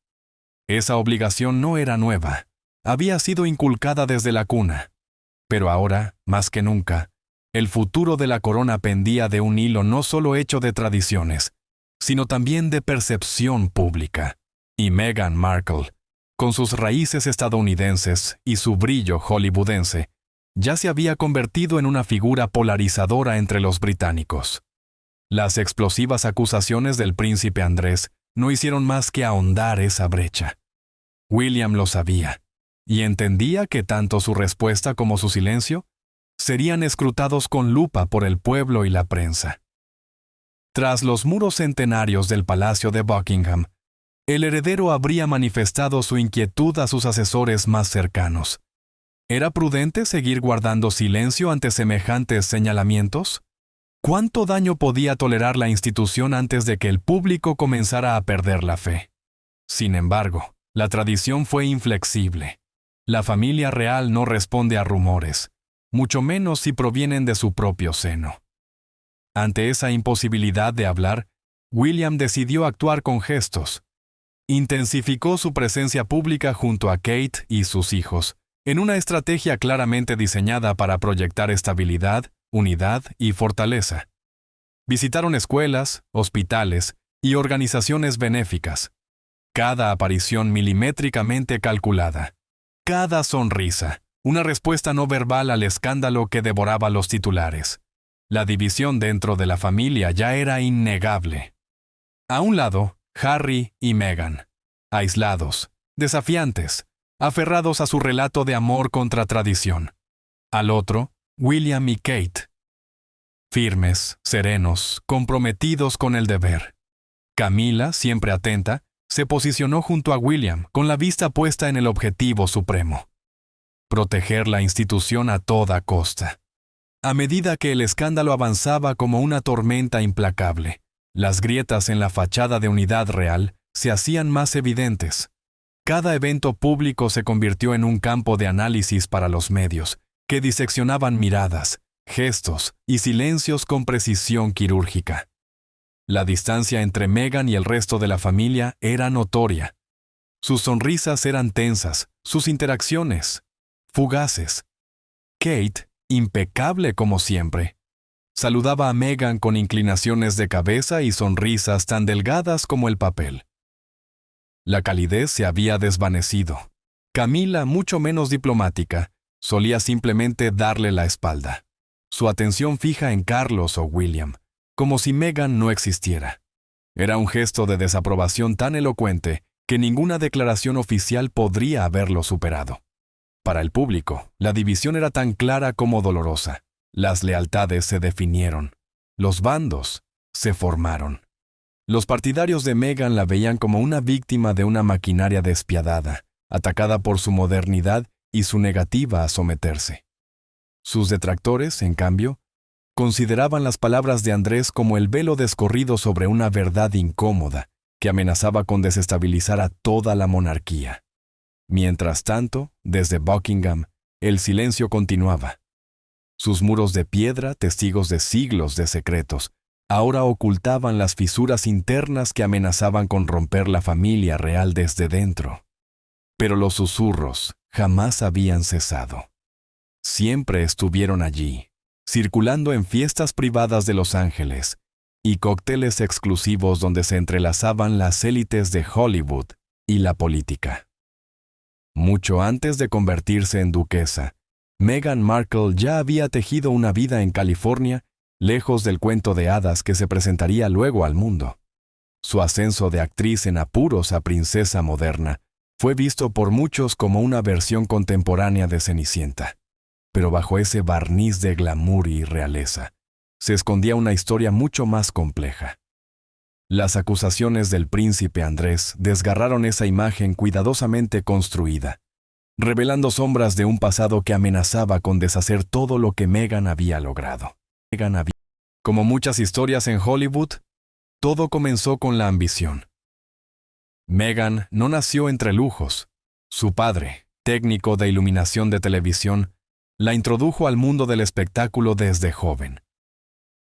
Esa obligación no era nueva, había sido inculcada desde la cuna. Pero ahora, más que nunca, el futuro de la corona pendía de un hilo no solo hecho de tradiciones, sino también de percepción pública. Y Meghan Markle, con sus raíces estadounidenses y su brillo hollywoodense, ya se había convertido en una figura polarizadora entre los británicos. Las explosivas acusaciones del príncipe Andrés no hicieron más que ahondar esa brecha. William lo sabía, y entendía que tanto su respuesta como su silencio serían escrutados con lupa por el pueblo y la prensa. Tras los muros centenarios del Palacio de Buckingham, el heredero habría manifestado su inquietud a sus asesores más cercanos. ¿Era prudente seguir guardando silencio ante semejantes señalamientos? ¿Cuánto daño podía tolerar la institución antes de que el público comenzara a perder la fe? Sin embargo, la tradición fue inflexible. La familia real no responde a rumores, mucho menos si provienen de su propio seno. Ante esa imposibilidad de hablar, William decidió actuar con gestos. Intensificó su presencia pública junto a Kate y sus hijos, en una estrategia claramente diseñada para proyectar estabilidad, unidad y fortaleza. Visitaron escuelas, hospitales y organizaciones benéficas. Cada aparición milimétricamente calculada. Cada sonrisa, una respuesta no verbal al escándalo que devoraba los titulares. La división dentro de la familia ya era innegable. A un lado, Harry y Meghan, aislados, desafiantes, aferrados a su relato de amor contra tradición. Al otro, William y Kate, firmes, serenos, comprometidos con el deber. Camila, siempre atenta, se posicionó junto a William con la vista puesta en el objetivo supremo: proteger la institución a toda costa. A medida que el escándalo avanzaba como una tormenta implacable, las grietas en la fachada de Unidad Real se hacían más evidentes. Cada evento público se convirtió en un campo de análisis para los medios, que diseccionaban miradas, gestos y silencios con precisión quirúrgica. La distancia entre Meghan y el resto de la familia era notoria. Sus sonrisas eran tensas, sus interacciones fugaces. Kate, impecable como siempre, saludaba a Meghan con inclinaciones de cabeza y sonrisas tan delgadas como el papel. La calidez se había desvanecido. Camila, mucho menos diplomática, solía simplemente darle la espalda, su atención fija en Carlos o William, como si Meghan no existiera. Era un gesto de desaprobación tan elocuente que ninguna declaración oficial podría haberlo superado. Para el público, la división era tan clara como dolorosa. Las lealtades se definieron. Los bandos se formaron. Los partidarios de Meghan la veían como una víctima de una maquinaria despiadada, atacada por su modernidad y su negativa a someterse. Sus detractores, en cambio, consideraban las palabras de Andrés como el velo descorrido sobre una verdad incómoda que amenazaba con desestabilizar a toda la monarquía. Mientras tanto, desde Buckingham, el silencio continuaba. Sus muros de piedra, testigos de siglos de secretos, ahora ocultaban las fisuras internas que amenazaban con romper la familia real desde dentro. Pero los susurros jamás habían cesado. Siempre estuvieron allí, circulando en fiestas privadas de Los Ángeles y cócteles exclusivos donde se entrelazaban las élites de Hollywood y la política. Mucho antes de convertirse en duquesa, Meghan Markle ya había tejido una vida en California, lejos del cuento de hadas que se presentaría luego al mundo. Su ascenso de actriz en apuros a princesa moderna fue visto por muchos como una versión contemporánea de Cenicienta. Pero bajo ese barniz de glamour y realeza, se escondía una historia mucho más compleja. Las acusaciones del príncipe Andrés desgarraron esa imagen cuidadosamente construida, revelando sombras de un pasado que amenazaba con deshacer todo lo que Meghan había logrado. Como muchas historias en Hollywood, todo comenzó con la ambición. Meghan no nació entre lujos. Su padre, técnico de iluminación de televisión, la introdujo al mundo del espectáculo desde joven.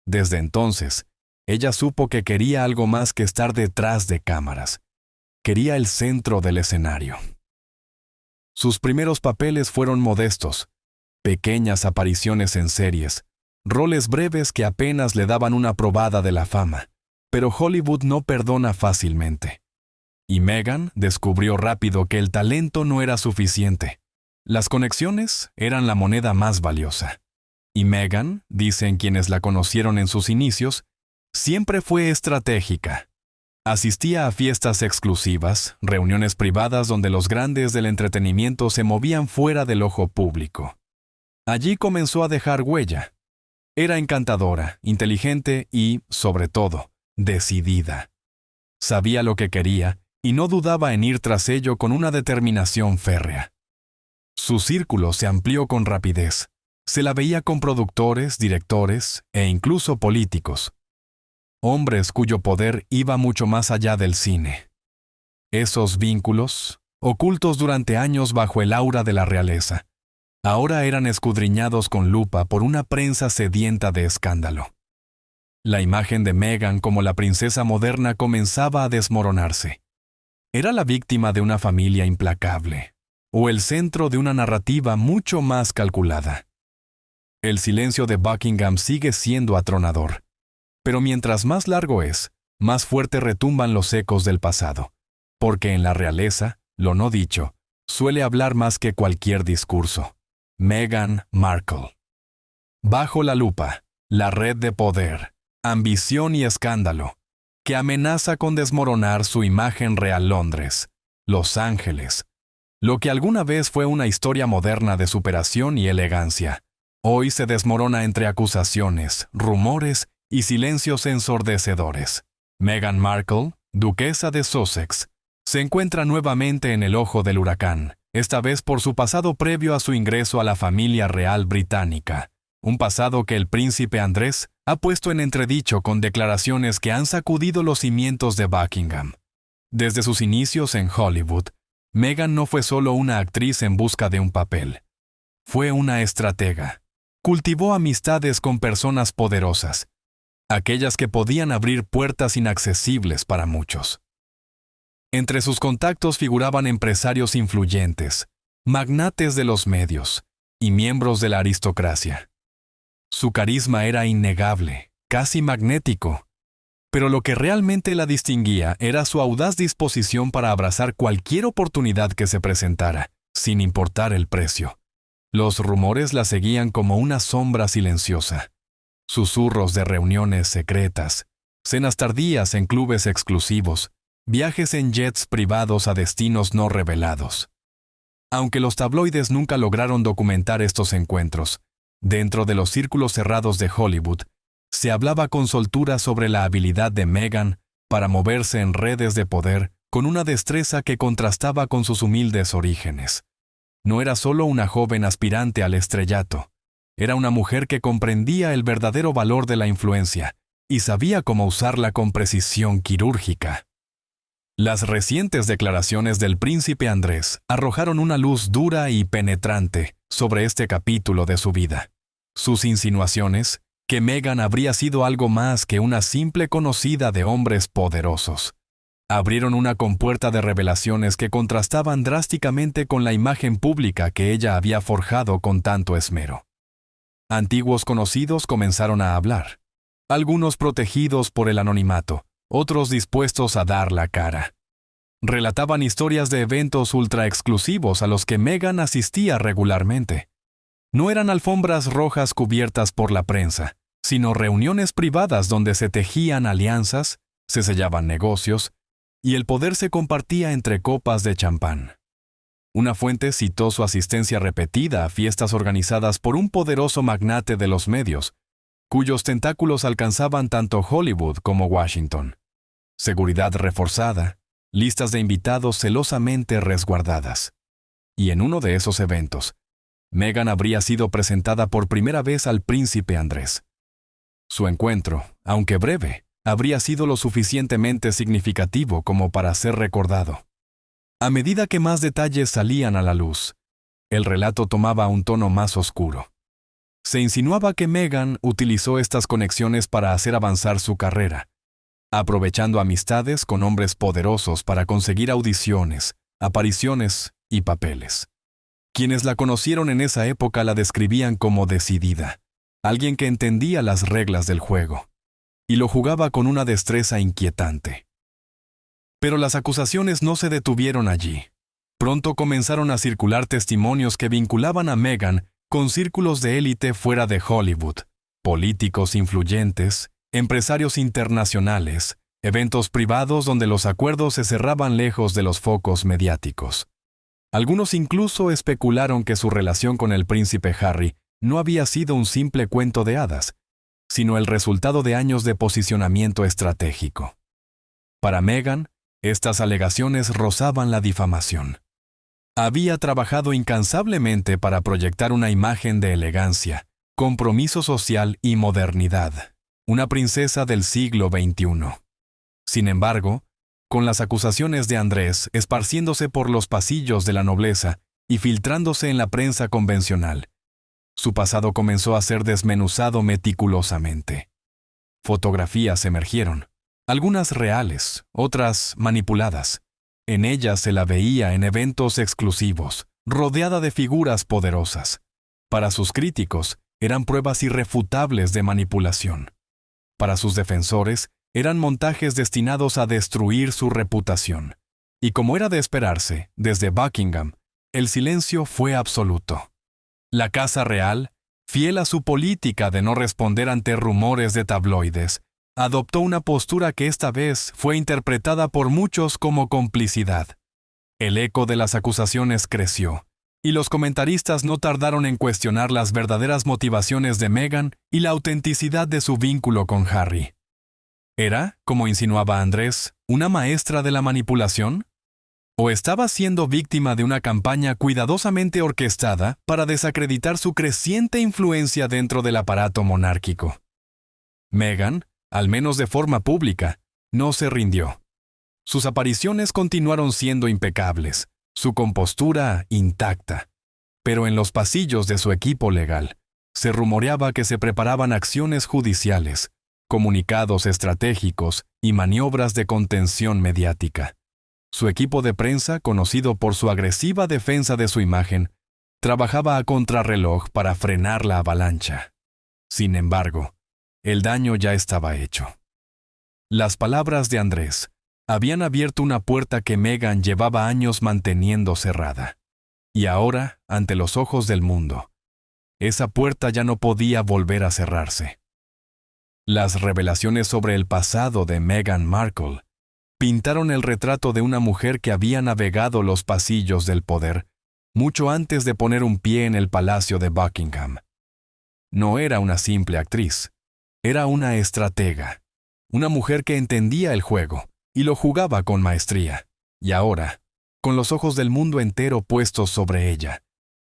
Desde entonces, ella supo que quería algo más que estar detrás de cámaras. Quería el centro del escenario. Sus primeros papeles fueron modestos, pequeñas apariciones en series, roles breves que apenas le daban una probada de la fama, pero Hollywood no perdona fácilmente. Y Meghan descubrió rápido que el talento no era suficiente. Las conexiones eran la moneda más valiosa. Y Meghan, dicen quienes la conocieron en sus inicios, siempre fue estratégica. Asistía a fiestas exclusivas, reuniones privadas donde los grandes del entretenimiento se movían fuera del ojo público. Allí comenzó a dejar huella. Era encantadora, inteligente y, sobre todo, decidida. Sabía lo que quería y no dudaba en ir tras ello con una determinación férrea. Su círculo se amplió con rapidez. Se la veía con productores, directores e incluso políticos. Hombres cuyo poder iba mucho más allá del cine. Esos vínculos, ocultos durante años bajo el aura de la realeza, ahora eran escudriñados con lupa por una prensa sedienta de escándalo. La imagen de Meghan como la princesa moderna comenzaba a desmoronarse. ¿Era la víctima de una familia implacable o el centro de una narrativa mucho más calculada? El silencio de Buckingham sigue siendo atronador, Pero mientras más largo es, más fuerte retumban los ecos del pasado, porque en la realeza, lo no dicho, suele hablar más que cualquier discurso. Meghan Markle. Bajo la lupa, la red de poder, ambición y escándalo, que amenaza con desmoronar su imagen real Londres, Los Ángeles, lo que alguna vez fue una historia moderna de superación y elegancia, hoy se desmorona entre acusaciones, rumores y silencios ensordecedores. Meghan Markle, duquesa de Sussex, se encuentra nuevamente en el ojo del huracán, esta vez por su pasado previo a su ingreso a la familia real británica, un pasado que el príncipe Andrés ha puesto en entredicho con declaraciones que han sacudido los cimientos de Buckingham. Desde sus inicios en Hollywood, Meghan no fue solo una actriz en busca de un papel. Fue una estratega. Cultivó amistades con personas poderosas, aquellas que podían abrir puertas inaccesibles para muchos. Entre sus contactos figuraban empresarios influyentes, magnates de los medios y miembros de la aristocracia. Su carisma era innegable, casi magnético, pero lo que realmente la distinguía era su audaz disposición para abrazar cualquier oportunidad que se presentara, sin importar el precio. Los rumores la seguían como una sombra silenciosa. Susurros de reuniones secretas, cenas tardías en clubes exclusivos, viajes en jets privados a destinos no revelados. Aunque los tabloides nunca lograron documentar estos encuentros, dentro de los círculos cerrados de Hollywood, se hablaba con soltura sobre la habilidad de Meghan para moverse en redes de poder con una destreza que contrastaba con sus humildes orígenes. No era solo una joven aspirante al estrellato, era una mujer que comprendía el verdadero valor de la influencia y sabía cómo usarla con precisión quirúrgica. Las recientes declaraciones del príncipe Andrés arrojaron una luz dura y penetrante sobre este capítulo de su vida. Sus insinuaciones, que Meghan habría sido algo más que una simple conocida de hombres poderosos, abrieron una compuerta de revelaciones que contrastaban drásticamente con la imagen pública que ella había forjado con tanto esmero. Antiguos conocidos comenzaron a hablar, algunos protegidos por el anonimato, otros dispuestos a dar la cara. Relataban historias de eventos ultra exclusivos a los que Meghan asistía regularmente. No eran alfombras rojas cubiertas por la prensa, sino reuniones privadas donde se tejían alianzas, se sellaban negocios, y el poder se compartía entre copas de champán. Una fuente citó su asistencia repetida a fiestas organizadas por un poderoso magnate de los medios, cuyos tentáculos alcanzaban tanto Hollywood como Washington. Seguridad reforzada, listas de invitados celosamente resguardadas. Y en uno de esos eventos, Meghan habría sido presentada por primera vez al príncipe Andrés. Su encuentro, aunque breve, habría sido lo suficientemente significativo como para ser recordado. A medida que más detalles salían a la luz, el relato tomaba un tono más oscuro. Se insinuaba que Meghan utilizó estas conexiones para hacer avanzar su carrera, aprovechando amistades con hombres poderosos para conseguir audiciones, apariciones y papeles. Quienes la conocieron en esa época la describían como decidida, alguien que entendía las reglas del juego, y lo jugaba con una destreza inquietante. Pero las acusaciones no se detuvieron allí. Pronto comenzaron a circular testimonios que vinculaban a Meghan con círculos de élite fuera de Hollywood, políticos influyentes, empresarios internacionales, eventos privados donde los acuerdos se cerraban lejos de los focos mediáticos. Algunos incluso especularon que su relación con el príncipe Harry no había sido un simple cuento de hadas, sino el resultado de años de posicionamiento estratégico. Para Meghan, estas alegaciones rozaban la difamación. Había trabajado incansablemente para proyectar una imagen de elegancia, compromiso social y modernidad, una princesa del siglo XXI. Sin embargo, con las acusaciones de Andrés esparciéndose por los pasillos de la nobleza y filtrándose en la prensa convencional, su pasado comenzó a ser desmenuzado meticulosamente. Fotografías emergieron, algunas reales, otras manipuladas. En ellas se la veía en eventos exclusivos, rodeada de figuras poderosas. Para sus críticos, eran pruebas irrefutables de manipulación. Para sus defensores, eran montajes destinados a destruir su reputación. Y como era de esperarse, desde Buckingham, el silencio fue absoluto. La Casa Real, fiel a su política de no responder ante rumores de tabloides, adoptó una postura que esta vez fue interpretada por muchos como complicidad. El eco de las acusaciones creció, y los comentaristas no tardaron en cuestionar las verdaderas motivaciones de Meghan y la autenticidad de su vínculo con Harry. ¿Era, como insinuaba Andrés, una maestra de la manipulación? ¿O estaba siendo víctima de una campaña cuidadosamente orquestada para desacreditar su creciente influencia dentro del aparato monárquico? Meghan, al menos de forma pública, no se rindió. Sus apariciones continuaron siendo impecables, su compostura intacta. Pero en los pasillos de su equipo legal, se rumoreaba que se preparaban acciones judiciales, comunicados estratégicos y maniobras de contención mediática. Su equipo de prensa, conocido por su agresiva defensa de su imagen, trabajaba a contrarreloj para frenar la avalancha. Sin embargo, el daño ya estaba hecho. Las palabras de Andrés habían abierto una puerta que Meghan llevaba años manteniendo cerrada. Y ahora, ante los ojos del mundo, esa puerta ya no podía volver a cerrarse. Las revelaciones sobre el pasado de Meghan Markle pintaron el retrato de una mujer que había navegado los pasillos del poder mucho antes de poner un pie en el palacio de Buckingham. No era una simple actriz, era una estratega, una mujer que entendía el juego y lo jugaba con maestría. Y ahora, con los ojos del mundo entero puestos sobre ella,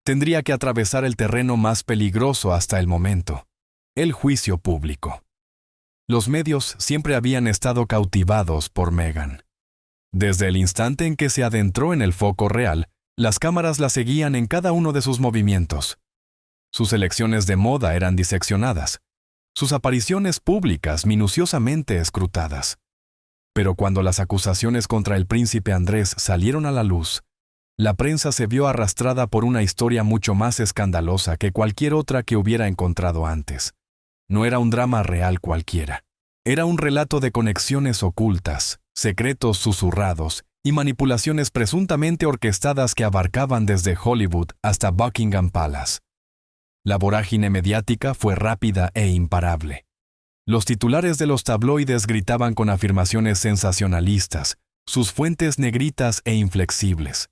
tendría que atravesar el terreno más peligroso hasta el momento, el juicio público. Los medios siempre habían estado cautivados por Meghan. Desde el instante en que se adentró en el foco real, las cámaras la seguían en cada uno de sus movimientos. Sus elecciones de moda eran diseccionadas, sus apariciones públicas minuciosamente escrutadas. Pero cuando las acusaciones contra el príncipe Andrés salieron a la luz, la prensa se vio arrastrada por una historia mucho más escandalosa que cualquier otra que hubiera encontrado antes. No era un drama real cualquiera. Era un relato de conexiones ocultas, secretos susurrados y manipulaciones presuntamente orquestadas que abarcaban desde Hollywood hasta Buckingham Palace. La vorágine mediática fue rápida e imparable. Los titulares de los tabloides gritaban con afirmaciones sensacionalistas, sus fuentes negritas e inflexibles.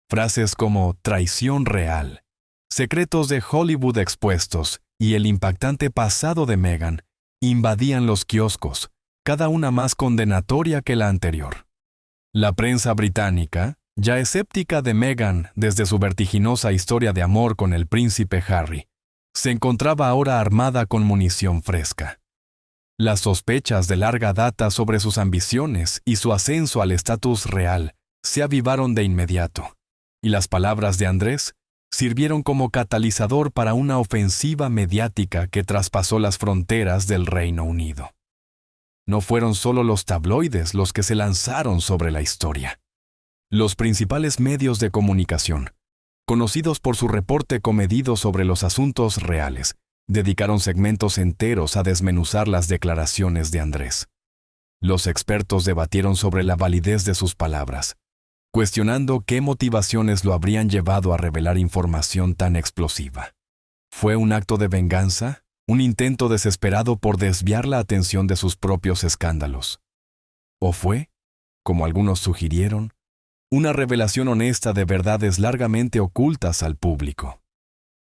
Frases como traición real, secretos de Hollywood expuestos y el impactante pasado de Meghan invadían los kioscos, cada una más condenatoria que la anterior. La prensa británica, ya escéptica de Meghan desde su vertiginosa historia de amor con el príncipe Harry, se encontraba ahora armada con munición fresca. Las sospechas de larga data sobre sus ambiciones y su ascenso al estatus real se avivaron de inmediato, y las palabras de Andrés sirvieron como catalizador para una ofensiva mediática que traspasó las fronteras del Reino Unido. No fueron solo los tabloides los que se lanzaron sobre la historia. Los principales medios de comunicación, conocidos por su reporte comedido sobre los asuntos reales, dedicaron segmentos enteros a desmenuzar las declaraciones de Andrés. Los expertos debatieron sobre la validez de sus palabras, cuestionando qué motivaciones lo habrían llevado a revelar información tan explosiva. ¿Fue un acto de venganza? ¿Un intento desesperado por desviar la atención de sus propios escándalos? ¿O fue, como algunos sugirieron, una revelación honesta de verdades largamente ocultas al público?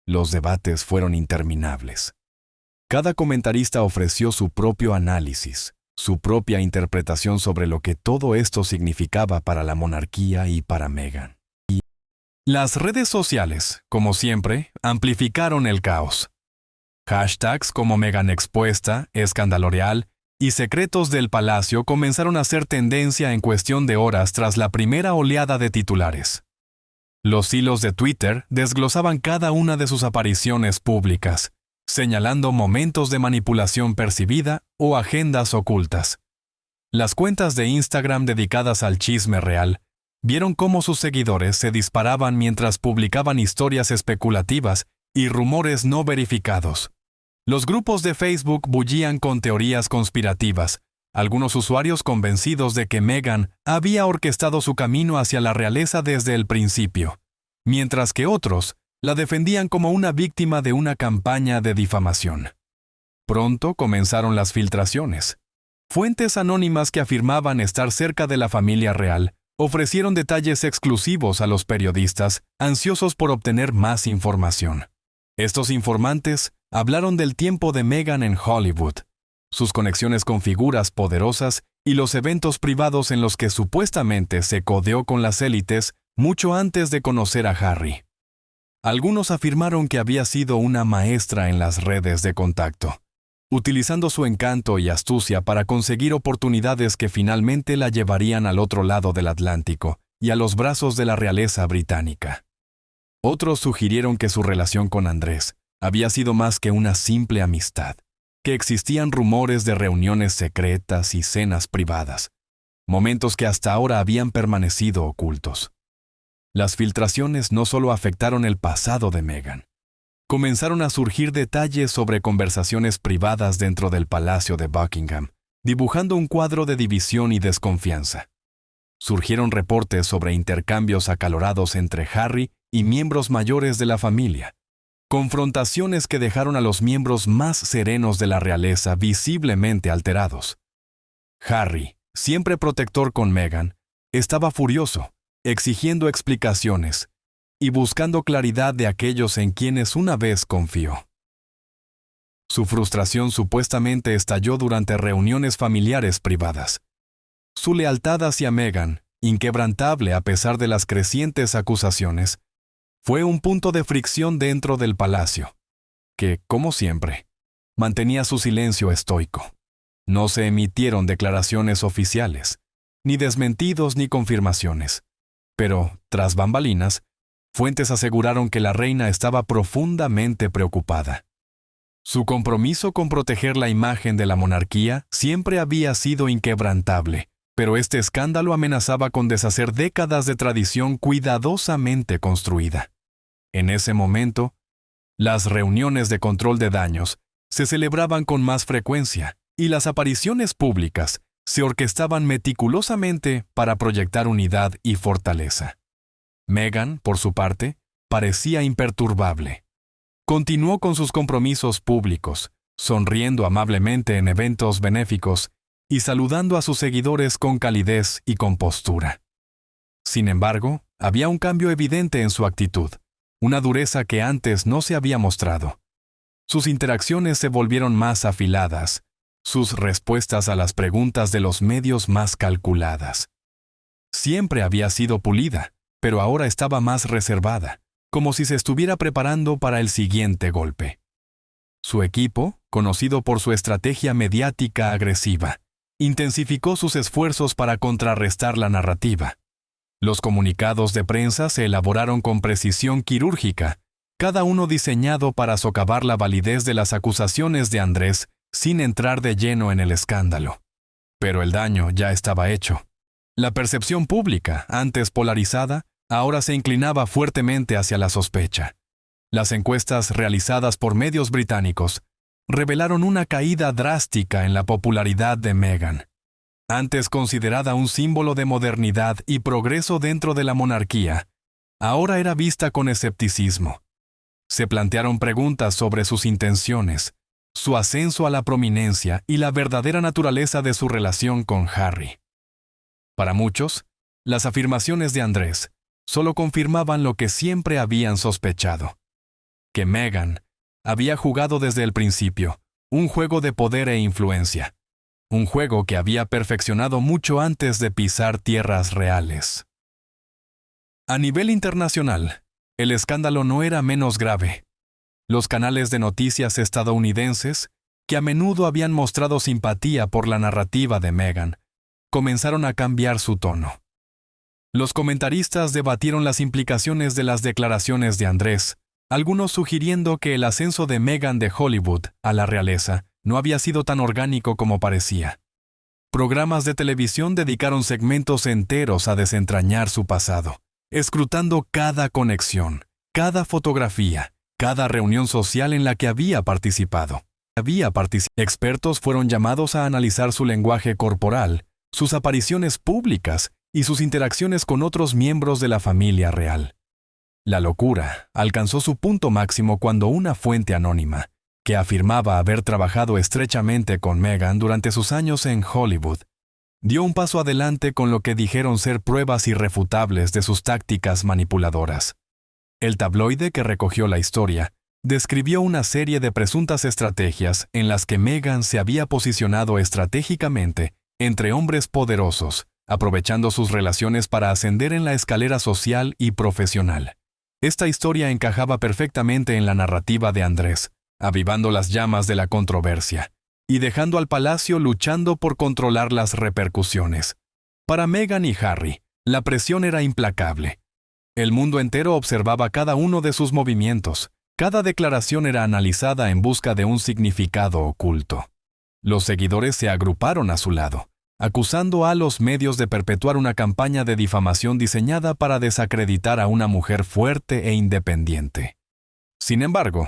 Los debates fueron interminables. Cada comentarista ofreció su propio análisis, su propia interpretación sobre lo que todo esto significaba para la monarquía y para Meghan. Las redes sociales, como siempre, amplificaron el caos. Hashtags como Meghan expuesta, escándalo real y secretos del palacio comenzaron a ser tendencia en cuestión de horas tras la primera oleada de titulares. Los hilos de Twitter desglosaban cada una de sus apariciones públicas, señalando momentos de manipulación percibida o agendas ocultas. Las cuentas de Instagram dedicadas al chisme real vieron cómo sus seguidores se disparaban mientras publicaban historias especulativas y rumores no verificados. Los grupos de Facebook bullían con teorías conspirativas, algunos usuarios convencidos de que Meghan había orquestado su camino hacia la realeza desde el principio, mientras que otros la defendían como una víctima de una campaña de difamación. Pronto comenzaron las filtraciones. Fuentes anónimas que afirmaban estar cerca de la familia real ofrecieron detalles exclusivos a los periodistas, ansiosos por obtener más información. Estos informantes hablaron del tiempo de Meghan en Hollywood, sus conexiones con figuras poderosas y los eventos privados en los que supuestamente se codeó con las élites mucho antes de conocer a Harry. Algunos afirmaron que había sido una maestra en las redes de contacto, utilizando su encanto y astucia para conseguir oportunidades que finalmente la llevarían al otro lado del Atlántico y a los brazos de la realeza británica. Otros sugirieron que su relación con Andrés había sido más que una simple amistad, que existían rumores de reuniones secretas y cenas privadas, momentos que hasta ahora habían permanecido ocultos. Las filtraciones no solo afectaron el pasado de Meghan. Comenzaron a surgir detalles sobre conversaciones privadas dentro del Palacio de Buckingham, dibujando un cuadro de división y desconfianza. Surgieron reportes sobre intercambios acalorados entre Harry y miembros mayores de la familia, confrontaciones que dejaron a los miembros más serenos de la realeza visiblemente alterados. Harry, siempre protector con Meghan, estaba furioso, exigiendo explicaciones y buscando claridad de aquellos en quienes una vez confió. Su frustración supuestamente estalló durante reuniones familiares privadas. Su lealtad hacia Meghan, inquebrantable a pesar de las crecientes acusaciones, fue un punto de fricción dentro del palacio, que, como siempre, mantenía su silencio estoico. No se emitieron declaraciones oficiales, ni desmentidos ni confirmaciones, pero, tras bambalinas, fuentes aseguraron que la reina estaba profundamente preocupada. Su compromiso con proteger la imagen de la monarquía siempre había sido inquebrantable, pero este escándalo amenazaba con deshacer décadas de tradición cuidadosamente construida. En ese momento, las reuniones de control de daños se celebraban con más frecuencia y las apariciones públicas se orquestaban meticulosamente para proyectar unidad y fortaleza. Meghan, por su parte, parecía imperturbable. Continuó con sus compromisos públicos, sonriendo amablemente en eventos benéficos y saludando a sus seguidores con calidez y compostura. Sin embargo, había un cambio evidente en su actitud, una dureza que antes no se había mostrado. Sus interacciones se volvieron más afiladas, sus respuestas a las preguntas de los medios más calculadas. Siempre había sido pulida, pero ahora estaba más reservada, como si se estuviera preparando para el siguiente golpe. Su equipo, conocido por su estrategia mediática agresiva, intensificó sus esfuerzos para contrarrestar la narrativa. Los comunicados de prensa se elaboraron con precisión quirúrgica, cada uno diseñado para socavar la validez de las acusaciones de Andrés sin entrar de lleno en el escándalo. Pero el daño ya estaba hecho. La percepción pública, antes polarizada, ahora se inclinaba fuertemente hacia la sospecha. Las encuestas realizadas por medios británicos revelaron una caída drástica en la popularidad de Meghan. Antes considerada un símbolo de modernidad y progreso dentro de la monarquía, ahora era vista con escepticismo. Se plantearon preguntas sobre sus intenciones, su ascenso a la prominencia y la verdadera naturaleza de su relación con Harry. Para muchos, las afirmaciones de Andrés solo confirmaban lo que siempre habían sospechado: que Meghan había jugado desde el principio un juego de poder e influencia, un juego que había perfeccionado mucho antes de pisar tierras reales. A nivel internacional, el escándalo no era menos grave. Los canales de noticias estadounidenses, que a menudo habían mostrado simpatía por la narrativa de Meghan, comenzaron a cambiar su tono. Los comentaristas debatieron las implicaciones de las declaraciones de Andrés, algunos sugiriendo que el ascenso de Meghan de Hollywood a la realeza no había sido tan orgánico como parecía. Programas de televisión dedicaron segmentos enteros a desentrañar su pasado, escrutando cada conexión, cada fotografía, cada reunión social en la que había participado. había participado. Expertos fueron llamados a analizar su lenguaje corporal, sus apariciones públicas y sus interacciones con otros miembros de la familia real. La locura alcanzó su punto máximo cuando una fuente anónima, que afirmaba haber trabajado estrechamente con Meghan durante sus años en Hollywood, dio un paso adelante con lo que dijeron ser pruebas irrefutables de sus tácticas manipuladoras. El tabloide que recogió la historia describió una serie de presuntas estrategias en las que Meghan se había posicionado estratégicamente entre hombres poderosos, aprovechando sus relaciones para ascender en la escalera social y profesional. Esta historia encajaba perfectamente en la narrativa de Andrés, avivando las llamas de la controversia y dejando al palacio luchando por controlar las repercusiones. Para Meghan y Harry, la presión era implacable. El mundo entero observaba cada uno de sus movimientos. Cada declaración era analizada en busca de un significado oculto. Los seguidores se agruparon a su lado, acusando a los medios de perpetuar una campaña de difamación diseñada para desacreditar a una mujer fuerte e independiente. Sin embargo,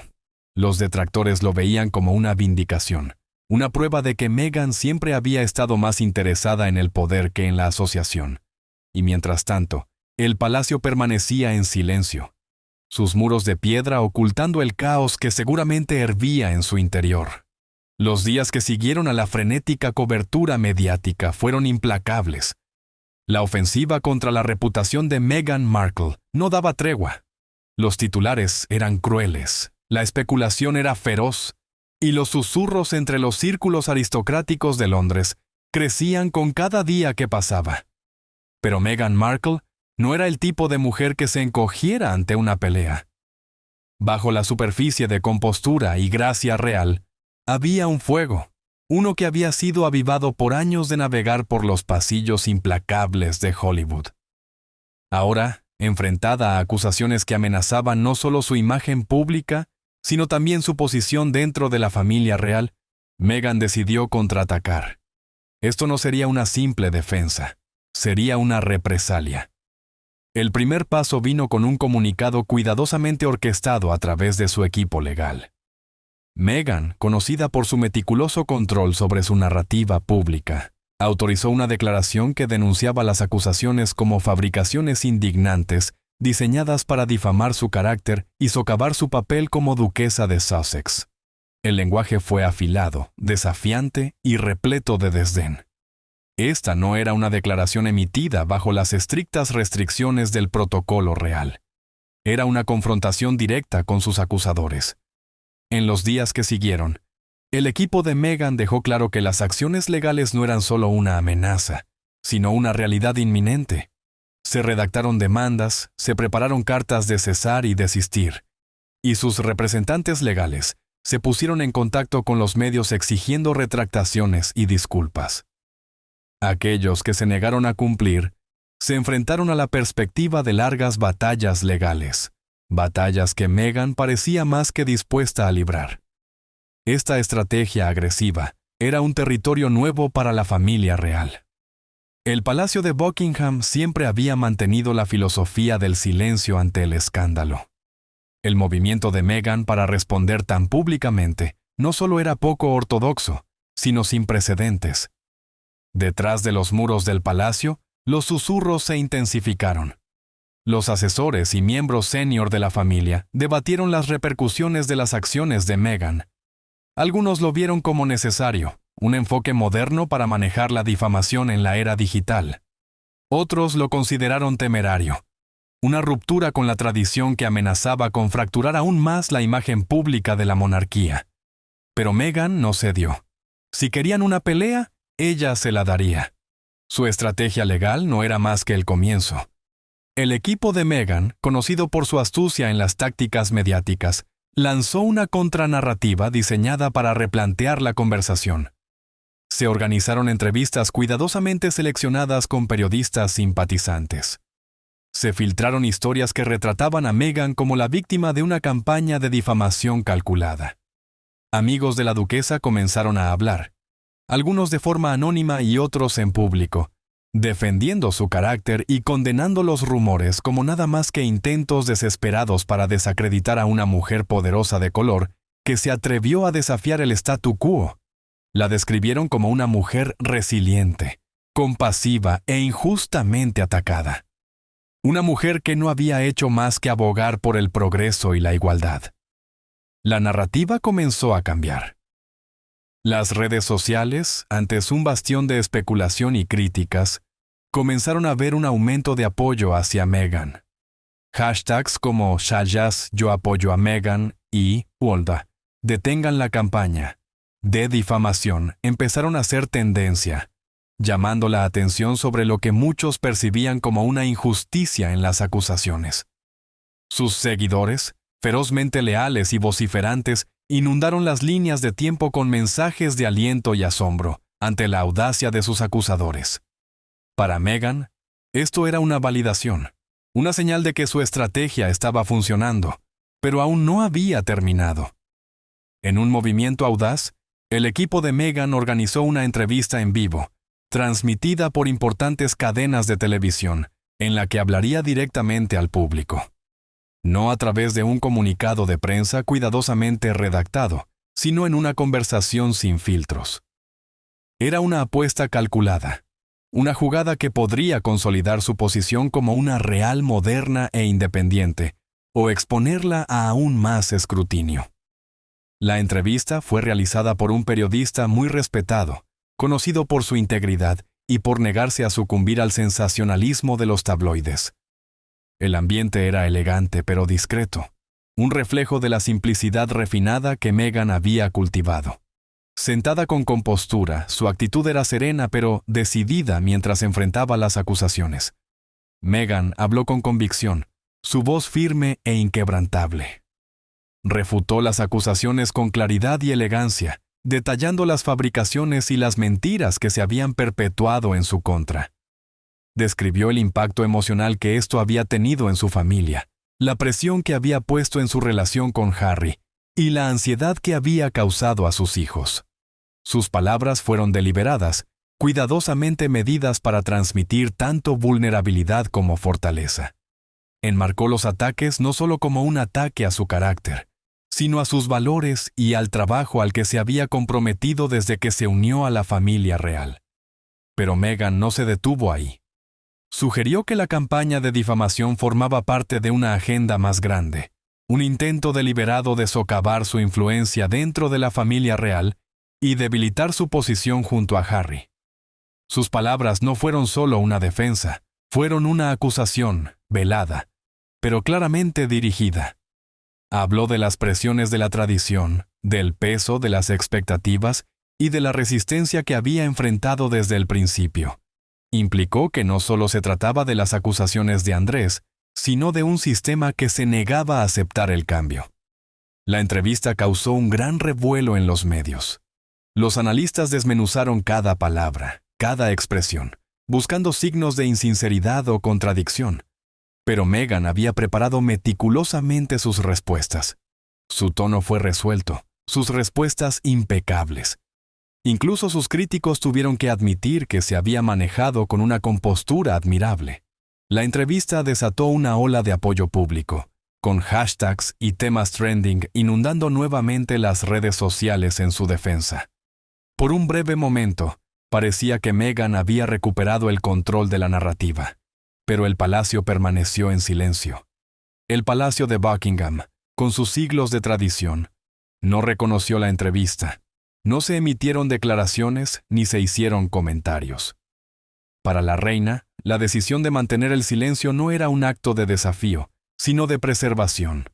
los detractores lo veían como una vindicación, una prueba de que Meghan siempre había estado más interesada en el poder que en la asociación. Y mientras tanto, el palacio permanecía en silencio, sus muros de piedra ocultando el caos que seguramente hervía en su interior. Los días que siguieron a la frenética cobertura mediática fueron implacables. La ofensiva contra la reputación de Meghan Markle no daba tregua. Los titulares eran crueles, la especulación era feroz, y los susurros entre los círculos aristocráticos de Londres crecían con cada día que pasaba. Pero Meghan Markle no era el tipo de mujer que se encogiera ante una pelea. Bajo la superficie de compostura y gracia real, había un fuego, uno que había sido avivado por años de navegar por los pasillos implacables de Hollywood. Ahora, enfrentada a acusaciones que amenazaban no solo su imagen pública, sino también su posición dentro de la familia real, Meghan decidió contraatacar. Esto no sería una simple defensa, sería una represalia. El primer paso vino con un comunicado cuidadosamente orquestado a través de su equipo legal. Meghan, conocida por su meticuloso control sobre su narrativa pública, autorizó una declaración que denunciaba las acusaciones como fabricaciones indignantes diseñadas para difamar su carácter y socavar su papel como duquesa de Sussex. El lenguaje fue afilado, desafiante y repleto de desdén. Esta no era una declaración emitida bajo las estrictas restricciones del protocolo real. Era una confrontación directa con sus acusadores. En los días que siguieron, el equipo de Meghan dejó claro que las acciones legales no eran solo una amenaza, sino una realidad inminente. Se redactaron demandas, se prepararon cartas de cesar y desistir, y sus representantes legales se pusieron en contacto con los medios exigiendo retractaciones y disculpas. Aquellos que se negaron a cumplir se enfrentaron a la perspectiva de largas batallas legales, batallas que Meghan parecía más que dispuesta a librar. Esta estrategia agresiva era un territorio nuevo para la familia real. El Palacio de Buckingham siempre había mantenido la filosofía del silencio ante el escándalo. El movimiento de Meghan para responder tan públicamente no solo era poco ortodoxo, sino sin precedentes. Detrás de los muros del palacio, los susurros se intensificaron. Los asesores y miembros senior de la familia debatieron las repercusiones de las acciones de Meghan. Algunos lo vieron como necesario, un enfoque moderno para manejar la difamación en la era digital. Otros lo consideraron temerario, una ruptura con la tradición que amenazaba con fracturar aún más la imagen pública de la monarquía. Pero Meghan no cedió. Si querían una pelea, ella se la daría. Su estrategia legal no era más que el comienzo. El equipo de Meghan, conocido por su astucia en las tácticas mediáticas, lanzó una contranarrativa diseñada para replantear la conversación. Se organizaron entrevistas cuidadosamente seleccionadas con periodistas simpatizantes. Se filtraron historias que retrataban a Meghan como la víctima de una campaña de difamación calculada. Amigos de la duquesa comenzaron a hablar, algunos de forma anónima y otros en público, defendiendo su carácter y condenando los rumores como nada más que intentos desesperados para desacreditar a una mujer poderosa de color que se atrevió a desafiar el statu quo. La describieron como una mujer resiliente, compasiva e injustamente atacada. Una mujer que no había hecho más que abogar por el progreso y la igualdad. La narrativa comenzó a cambiar. Las redes sociales, antes un bastión de especulación y críticas, comenzaron a ver un aumento de apoyo hacia Meghan. Hashtags como Shayas yo apoyo a Meghan y Wolda, detengan la campaña, de difamación empezaron a ser tendencia, llamando la atención sobre lo que muchos percibían como una injusticia en las acusaciones. Sus seguidores, ferozmente leales y vociferantes, inundaron las líneas de tiempo con mensajes de aliento y asombro ante la audacia de sus acusadores. Para Meghan, esto era una validación, una señal de que su estrategia estaba funcionando, pero aún no había terminado. En un movimiento audaz, el equipo de Meghan organizó una entrevista en vivo, transmitida por importantes cadenas de televisión, en la que hablaría directamente al público. No a través de un comunicado de prensa cuidadosamente redactado, sino en una conversación sin filtros. Era una apuesta calculada, una jugada que podría consolidar su posición como una real moderna e independiente, o exponerla a aún más escrutinio. La entrevista fue realizada por un periodista muy respetado, conocido por su integridad y por negarse a sucumbir al sensacionalismo de los tabloides. El ambiente era elegante pero discreto, un reflejo de la simplicidad refinada que Meghan había cultivado. Sentada con compostura, su actitud era serena pero decidida mientras enfrentaba las acusaciones. Meghan habló con convicción, su voz firme e inquebrantable. Refutó las acusaciones con claridad y elegancia, detallando las fabricaciones y las mentiras que se habían perpetuado en su contra. Describió el impacto emocional que esto había tenido en su familia, la presión que había puesto en su relación con Harry y la ansiedad que había causado a sus hijos. Sus palabras fueron deliberadas, cuidadosamente medidas para transmitir tanto vulnerabilidad como fortaleza. Enmarcó los ataques no solo como un ataque a su carácter, sino a sus valores y al trabajo al que se había comprometido desde que se unió a la familia real. Pero Meghan no se detuvo ahí. Sugirió que la campaña de difamación formaba parte de una agenda más grande, un intento deliberado de socavar su influencia dentro de la familia real y debilitar su posición junto a Harry. Sus palabras no fueron solo una defensa, fueron una acusación, velada, pero claramente dirigida. Habló de las presiones de la tradición, del peso de las expectativas y de la resistencia que había enfrentado desde el principio. Implicó que no solo se trataba de las acusaciones de Andrés, sino de un sistema que se negaba a aceptar el cambio. La entrevista causó un gran revuelo en los medios. Los analistas desmenuzaron cada palabra, cada expresión, buscando signos de insinceridad o contradicción. Pero Meghan había preparado meticulosamente sus respuestas. Su tono fue resuelto, sus respuestas impecables. Incluso sus críticos tuvieron que admitir que se había manejado con una compostura admirable. La entrevista desató una ola de apoyo público, con hashtags y temas trending inundando nuevamente las redes sociales en su defensa. Por un breve momento, parecía que Meghan había recuperado el control de la narrativa. Pero el palacio permaneció en silencio. El palacio de Buckingham, con sus siglos de tradición, no reconoció la entrevista. No se emitieron declaraciones ni se hicieron comentarios. Para la reina, la decisión de mantener el silencio no era un acto de desafío, sino de preservación.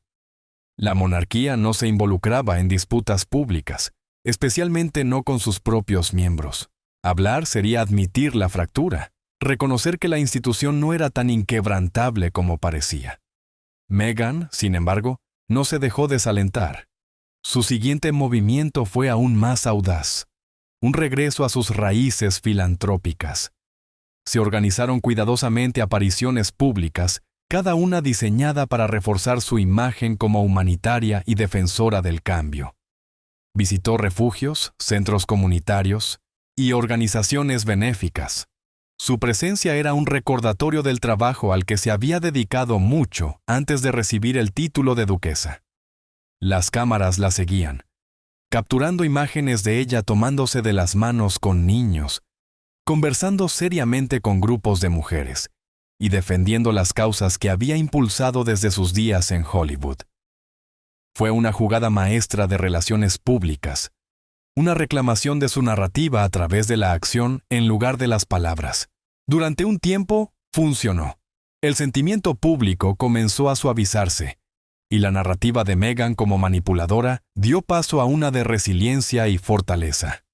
La monarquía no se involucraba en disputas públicas, especialmente no con sus propios miembros. Hablar sería admitir la fractura, reconocer que la institución no era tan inquebrantable como parecía. Meghan, sin embargo, no se dejó desalentar. Su siguiente movimiento fue aún más audaz, un regreso a sus raíces filantrópicas. Se organizaron cuidadosamente apariciones públicas, cada una diseñada para reforzar su imagen como humanitaria y defensora del cambio. Visitó refugios, centros comunitarios y organizaciones benéficas. Su presencia era un recordatorio del trabajo al que se había dedicado mucho antes de recibir el título de duquesa. Las cámaras la seguían, capturando imágenes de ella tomándose de las manos con niños, conversando seriamente con grupos de mujeres y defendiendo las causas que había impulsado desde sus días en Hollywood. Fue una jugada maestra de relaciones públicas, una reclamación de su narrativa a través de la acción en lugar de las palabras. Durante un tiempo, funcionó. El sentimiento público comenzó a suavizarse, y la narrativa de Meghan como manipuladora dio paso a una de resiliencia y fortaleza.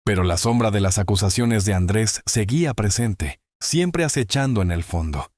Pero la sombra de las acusaciones de Andrés seguía presente, siempre acechando en el fondo.